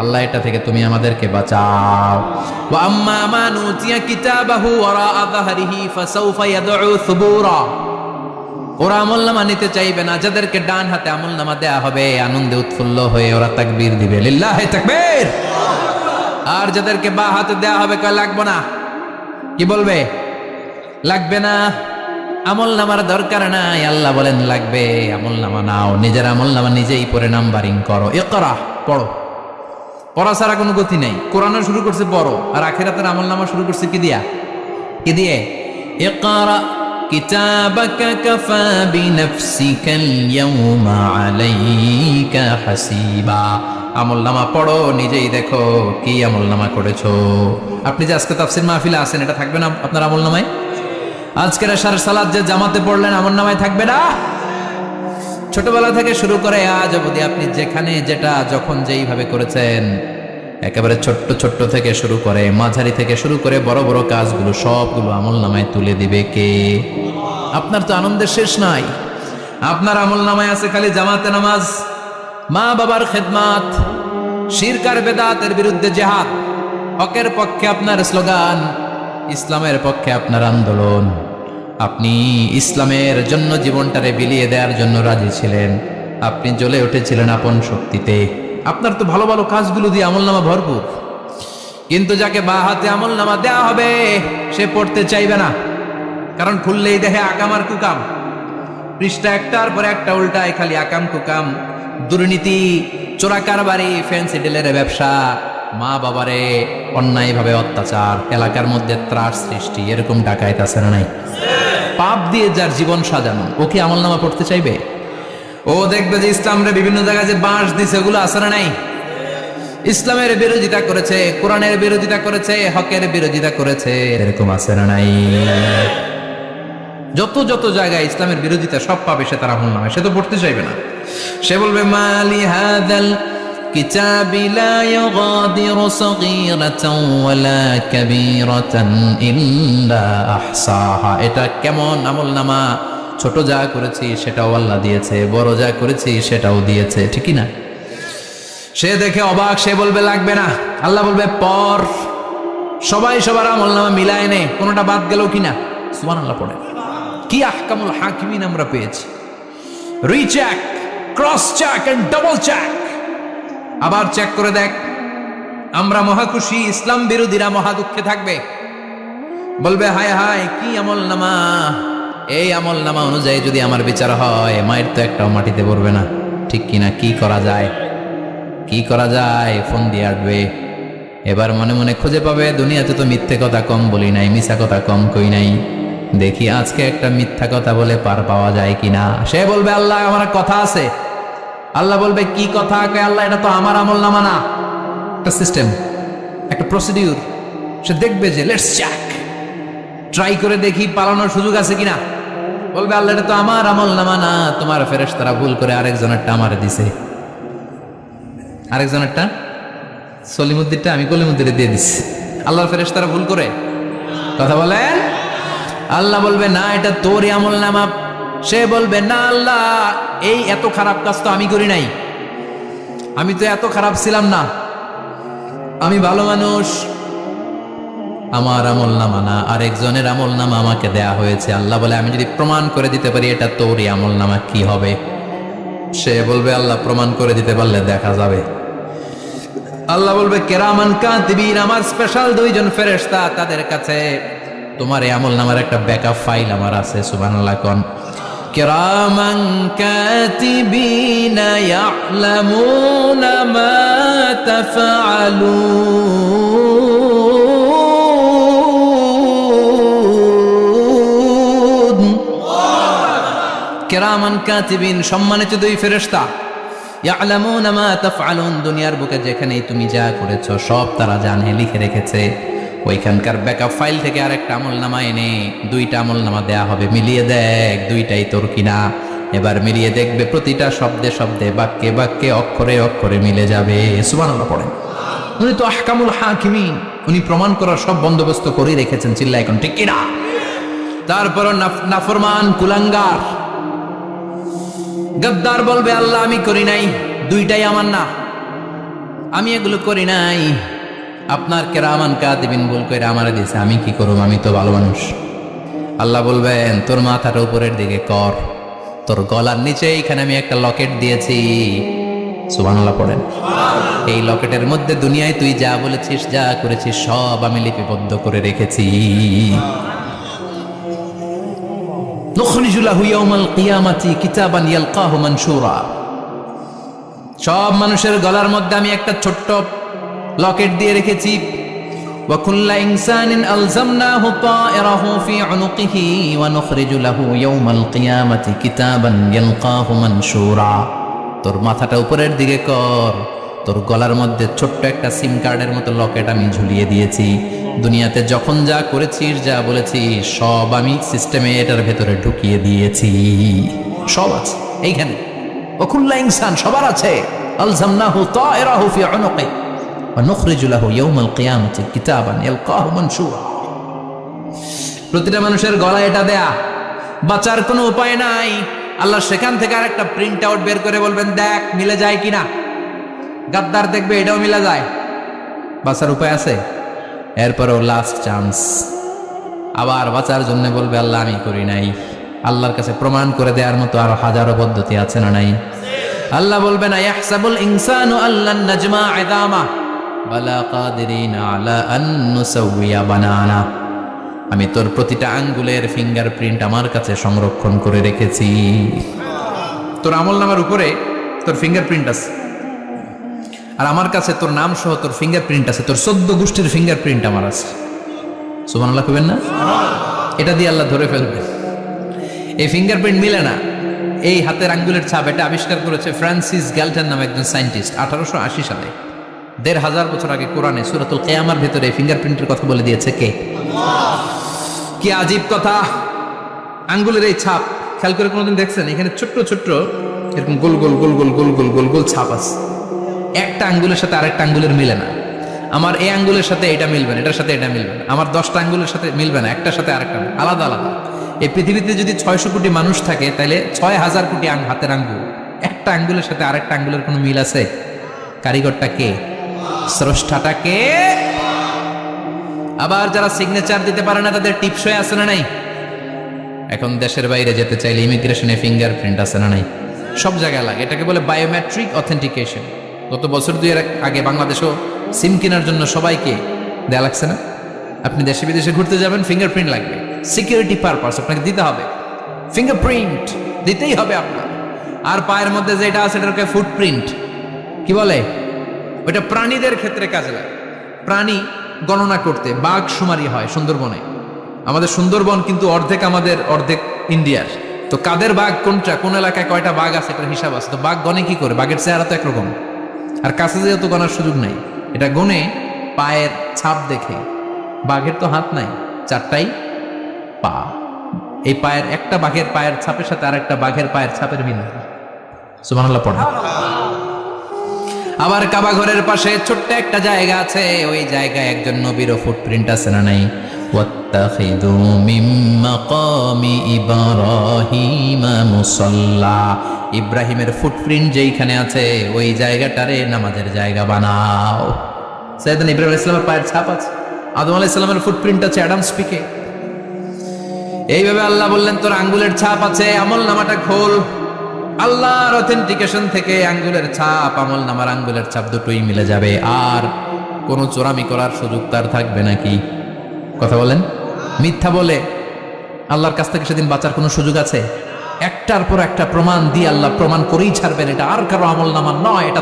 Speaker 1: আল্লাহ, এটা থেকে তুমি আমাদেরকে বাঁচাও। ওয়া আম্মা মান উতিয়া কিতাবাহু ওয়ারা যাহরিহি ফাসাউফা ইয়াদউ সুবুরা, ওরা আমলনামা নিতে চাইবে না। যাদেরকে ডান হাতে আমলনামা দেয়া হবে, আনন্দে উৎফুল্ল হয়ে ওরা তাকবীর দিবে, লিল্লাহি তাকবীর। আর যাদেরকে বা হাতে দেয়া হবে, কয় লাগবে না, কি বলবে? লাগবে না, আমলনামার দরকার নাই। আল্লাহ বলেন লাগবে, আমলনামা নাও, নিজের আমলনামা নিজেই পড়ে নাম্বারিং করো। ইকরা, পড়ো। পড়া ছাড়া কোনো গতি নেই। কোরআনও শুরু করছে বড়, আর আখিরাতের আমলনামা শুরু করছে কি দিয়া? কি দিয়ে? ইকরা কিতাবাকা কাফা বিনাফসিকাল ইয়াওমা আলাইকা হাসিবা। আমলনামা পড়ো, নিজেই দেখো কি আমলনামা করেছো। আপনি যে আজকে তাফসীর মাহফিলে আছেন, এটা থাকবে না আপনার আমলনামায়? আজকের এশার সালাত যে জামাতে পড়লেন, আমলনামায় থাকবে না? ছোটবেলা থেকে শুরু করে আজ অবধি আপনি যেখানে যেটা যখন যেইভাবে করেছেন, একেবারে ছোট্ট ছোট্ট থেকে শুরু করে মাঝারি থেকে শুরু করে বড় বড় কাজগুলো সবগুলো আমলনামায় তুলে দিবে কে? আপনার তো আনন্দের শেষ নাই। আপনার আমলনামায় আছে খালি জামাতে নামাজ, মা বাবার খেদমাত, শিরক আর বেদাতের বিরুদ্ধে জিহাদ, হকের পক্ষে আপনার স্লোগান, ইসলামের পক্ষে আপনার আন্দোলন। আপনি ইসলামের জন্য জীবনটারে বিলিয়ে দেওয়ার জন্য রাজি ছিলেন। আপনি জ্বলে উঠেছিলেন আপন শক্তিতে। আপনার তো ভালো ভালো কাজগুলো দিয়ে আমলনামা ভরপুর। কিন্তু যাকে বা হাতে আমলনামা দেওয়া হবে সে পড়তে চাইবে না, কারণ খুললেই দেখে আকাম আর কুকাম। পৃষ্ঠা একটার পর একটা উল্টায় খালি আকাম কুকাম, দুর্নীতি, চোরা কারবারি, ফ্যান্সি ডিলের ব্যবসা, মা বাবারে অন্যায়ভাবে অত্যাচার, এলাকার মধ্যে ত্রাস সৃষ্টি, এরকম ডাকাইত আছে না নাই? পাপ দিয়ে যার জীবন সাজানো, ও কি আমলনামা পড়তে চাইবে? ও দেখবে যে ইসলামরে বিভিন্ন জায়গায় যে বাঁশ দিছে, ওগুলো আছে না নাই? ইসলামের বিরোধিতা করেছে, কোরআনের বিরোধিতা করেছে, হকের বিরোধিতা করেছে, এরকম আছে না নাই? যত যত জায়গায় ইসলামের বিরোধিতা সব পাবে সে তার আমলনামায়, সে তো পড়তে চাইবে না। সে বলবে মালি হাদাল কিতাবি লা ইউগাদিরু সগীরাতান ওয়ালা কাবীরাতান ইল্লা আহসাহা। এটা কেমন আমলনামা? ছোট যা করেছি সেটাও আল্লাহ দিয়েছে, বড় যা করেছি সেটাও দিয়েছে, ঠিক না? সে দেখে অবাক, সে বলবে লাগবে না। আল্লাহ বলবে পর, সবাই সবার আমলনামা মিলায় নে, কোনোটা বাদ গেল কিনা। সুবহানাল্লাহ পড়ে। কি আহকামুল হাকিমিন আমরা পেয়েছি। Recheck, cross check and double check. আবার চেক করে দেখ। আমরা মহা খুশি, ইসলাম বিরোধীরা মহা দুঃখে থাকবে, বলবে হায় হায় কি আমলনামা। এই আমলনামা অনুযায়ী যদি আমার বিচার হয়, মায়ের তো একটাও মাটিতে পড়বে না, ঠিক কিনা? কি করা যায়? কি করা যায়? ফোন দিয়ে আসবে। এবার মনে মনে খুঁজে পাবে, দুনিয়াতে তো মিথ্যে কথা কম বলি নাই, মিছা কথা কম কই নাই, দেখি আজকে একটা মিথ্যা কথা বলে পার পাওয়া যায় কিনা। সে বলবে আল্লাহ আমার কথা আছে। আল্লাহ বলবে কি কথা? আল্লাহ এটা তো আমার আমলনামা না, একটা সিস্টেম, একটা প্রসিডিউর। সে দেখবে যে লেটস চেক, ট্রাই করে দেখি পালানোর সুযোগ আছে কিনা। বলবে আল্লাহ এটা তো আমার আমলনামা না, তোমার ফেরেশতারা ভুল করে আরেকজনেরটা আমারে দিছে, আরেকজনেরটা সলিমুদ্দিনটা আমি কলিমুদ্দিনে দিয়ে দিছি। আল্লাহর ফেরেশতারা ভুল করে কথা বলেন। আল্লাহ বলবে না এটা তোরই আমলনামা। সে বলবে না আল্লাহ, এই এত খারাপ কাজ তো আমি করি নাই, আমি তো এত খারাপ ছিলাম না, আমি ভালো মানুষ। আমার আমলনামা না, আরেকজনের আমলনামা আমাকে দেয়া হয়েছে। আল্লাহ বলে আমি যদি প্রমাণ করে দিতে পারি এটা তোরই আমলনামা, কি হবে? সে বলবে আল্লাহ প্রমাণ করে দিতে পারলে দেখা যাবে। আল্লাহ বলবে কেরামান কাতিবিন, আমার স্পেশাল দুইজন ফেরেশতা, তাদের কাছে তোমার এই আমলনামার একটা ব্যাকআপ ফাইল আমার আছে। সুবহানাল্লাহ কোন। কিরামান কাতিবিনা ইয়ালামুনা মা তাফআলুন। কিরামান কাতিবিন, সম্মানিত দুই ফেরেশতা, ইয়ালামুনা মা তাফআলুন, দুনিয়ার বুকে যেখানেই তুমি যা করেছো সব তারা জানে, লিখে রেখেছে। ওইখানকার ব্যাকআপ ফাইল থেকে আরেকটা আমলনামা এনে দুইটা আমলনামা দেয়া হবে, মিলিয়ে দেখ দুইটাই তোর কিনা। এবার মিলিয়ে দেখবে প্রতিটা শব্দে শব্দে, বাক্যে বাক্যে, অক্ষরে অক্ষরে মিলে যাবে। সুবহানাল্লাহ পড়েন। উনি তো আহকামুল হাকিমিন, উনি প্রমাণ করার সব বন্দোবস্ত করে রেখেছেন। চিল্লা এখন ঠিক কিনা? তারপর নাফরমান কুলাঙ্গার গদ্দার বলবে আল্লাহ আমি করি নাই, দুইটাই আমার না, আমি এগুলো করি নাই। আপনার কেরামান কাতিবিন ভুল করে আমারে দিয়েছে, আমি কি করব? আমি তো ভালো মানুষ। আল্লাহ বলবেন তোর মাথাটা উপরের দিকে কর, তোর গলার নিচে এইখানে আমি একটা লকেট দিয়েছি। সুবহানাল্লাহ পড়েন। এই লকেটের মধ্যে দুনিয়ায় তুই যা বলেছিস, যা করেছিস সব আমি লিপিবদ্ধ করে রেখেছি। নুখরিজু লাহু ইয়াউমাল কিয়ামাতি কিতাবান ইয়ালকাহু মানশুরা। সব মানুষের গলার মধ্যে আমি একটা ছোট্ট লকেট দিয়ে রেখেছি। وكل إنسان ألزمناه طائره في عنقه ونخرج له يوم القيامة كتابا يلقاه منشورا। তোর মাথাটা উপরের দিকে কর, তোর গলার মধ্যে ছোট্ট একটা সিম কার্ডের মতো লকেট আমি ঝুলিয়ে দিয়েছি। দুনিয়াতে যখন যা করেছিস, যা বলেছিস, সব আমি সিস্টেমে এটার ভেতরে ঢুকিয়ে দিয়েছি। সব আছে এইখানে। وكل إنسان সবার আছে। ألزمناه طائره في عنقه ونخرج له يوم القيامة كتابا يلقاه منشورا। প্রতিটা মানুষের গলায় এটা দেয়া, বাঁচার কোনো উপায় নাই। আল্লাহ সেখান থেকে আরেকটা প্রিন্ট আউট বের করে বলবেন, দেখ মিলে যায় কিনা। গাদ্দার দেখবে এটাও মিলে যায়, বাঁচার উপায় আছে। এরপরও লাস্ট চান্স, আবার বাঁচার জন্য বলবে আল্লাহ আমি করি নাই। আল্লাহর কাছে প্রমাণ করে দেওয়ার মতো আরো হাজারো পদ্ধতি আছে না নাই? আল্লাহ বলবেন আয়াহসাবুল ইনসানু আল্লান নাজমা ইদামা বালা কাদিরিনা আলা আন নুসাউইয়া বানানা। আমি তোর প্রতিটা আঙ্গুলের ফিঙ্গারপ্রিন্ট আমার কাছে সংরক্ষণ করে রেখেছি। তোর আমলনামার উপরে তোর ফিঙ্গারপ্রিন্ট আছে, আর আমার কাছে তোর নাম সহ তোর ফিঙ্গারপ্রিন্ট আছে। তোর 14 গোষ্ঠীর ফিঙ্গারপ্রিন্ট আমার আছে। সুবহানাল্লাহ কইবেন না? এটা দিয়ে আল্লাহ ধরে ফেলবে। এই ফিঙ্গারপ্রিন্ট মিলে না। এই হাতের আঙ্গুলের ছাপ এটা আবিষ্কার করেছে ফ্রান্সিস গ্যালটন নামে একজন সায়েন্টিস্ট 1880 সালে। 1500 বছর আগে কোরআনে সূরাতুল কিয়ামার ভিতরে ফিঙ্গারপ্রিন্টের কথা বলে দিয়েছে কে? কি আজীব কথা! আঙ্গুলের এই ছাপ খেয়াল করে কোনোদিন দেখছেন? এখানে ছোট্ট ছোট্ট এরকম গোল গোল গোল গোল গোল গোল গোল গোল ছাপ আছে। একটা আঙ্গুলের সাথে আরেকটা আঙ্গুলের মিলে না। আমার এই আঙ্গুলের সাথে এটা মিলবে না, এটার সাথে এটা মিলবে না। আমার 10টা আঙ্গুলের সাথে মিলবে না, একটার সাথে আরেকটা আলাদা আলাদা। এই পৃথিবীতে যদি 600 কোটি মানুষ থাকে, তাহলে 6000 কোটি হাতের আঙ্গুল। একটা আঙ্গুলের সাথে আরেকটা আঙ্গুলের কোনো মিল আছে? কারিগরটা কে? স্রষ্টাটা কে? আবার যারা সিগনেচার দিতে পারে না, তাদের টিপসই আছে না নাই? এখন দেশের বাইরে যেতে চাইলে ইমিগ্রেশনে ফিঙ্গারপ্রিন্ট আছে না নাই? সব জায়গায় লাগে। এটাকে বলে বায়োমেট্রিক অথেন্টিকেশন। গত বছর 2 আগে বাংলাদেশও সিম কেনার জন্য সবাইকে দেয়া লাগছে না? আপনি দেশে বিদেশে ঘুরতে যাবেন, ফিঙ্গারপ্রিন্ট লাগবে। সিকিউরিটি পারপাস আপনাকে দিতে হবে, ফিঙ্গারপ্রিন্ট দিতেই হবে আপনার। আর পায়ের মধ্যে যেটা আছে এটাকে ফুটপ্রিন্ট কি বলে? ওইটা প্রাণীদের ক্ষেত্রে কাজে লাগে। প্রাণী গণনা করতে বাঘ শুমারি হয় সুন্দরবনে। আমাদের সুন্দরবন কিন্তু অর্ধেক আমাদের, অর্ধেক ইন্ডিয়ার। তো কাদের বাঘ কোনটা, কোন এলাকায় কয়টা বাঘ আছে এটার হিসাব আছে। তো বাঘ গনে কি করে? বাঘের চেহারা তো একরকম, আর কাছে যেহেতু গনার সুযোগ নাই, এটা গনে পায়ের ছাপ দেখে। বাঘের তো হাত নাই, 4টাই পা। এই পায়ের একটা বাঘের পায়ের ছাপের সাথে আর একটা বাঘের পায়ের ছাপের মিল। সুবহানাল্লাহ পড়া। আবার কাবা ঘরের পাশে ছোট্ট একটা জায়গা আছে, ওই জায়গায় একজন নবীরও ফুটপ্রিন্ট আছে না নাই? ওয়াত্তাখিযু মিন মাকামি ইব্রাহিমা মুসাল্লা। ইব্রাহিমের ফুটপ্রিন্ট যেইখানে আছে ওই জায়গাটারে নামাজের জায়গা বানাও। সাইয়েদনা ইব্রাহিম আলাইহিস সালামের পায়ের ছাপ আছে, আদম আলাইহিস সালামের ফুটপ্রিন্ট আছে অ্যাডামস পিকে। এইভাবে আল্লাহ বললেন তোর আঙ্গুলের ছাপ আছে, আমল নামাটা খোল। আল্লাহর অথেন্টিকেশন থেকে আঙ্গুলের ছাপ, আমল নামার আঙ্গুলের ছাপ দুটোই মিলে যাবে। আর কোনো চোরামি করার সুযোগ তার থাকবে নাকি? কথা বলেন। মিথ্যা বলে আল্লাহর কাছ থেকে সেদিন বাঁচার কোনো সুযোগ আছে? একটার পর একটা প্রমাণ দিয়ে আল্লাহ প্রমাণ করেই ছাড়বেন। এটা আর কারো আমল নামা নয়, এটা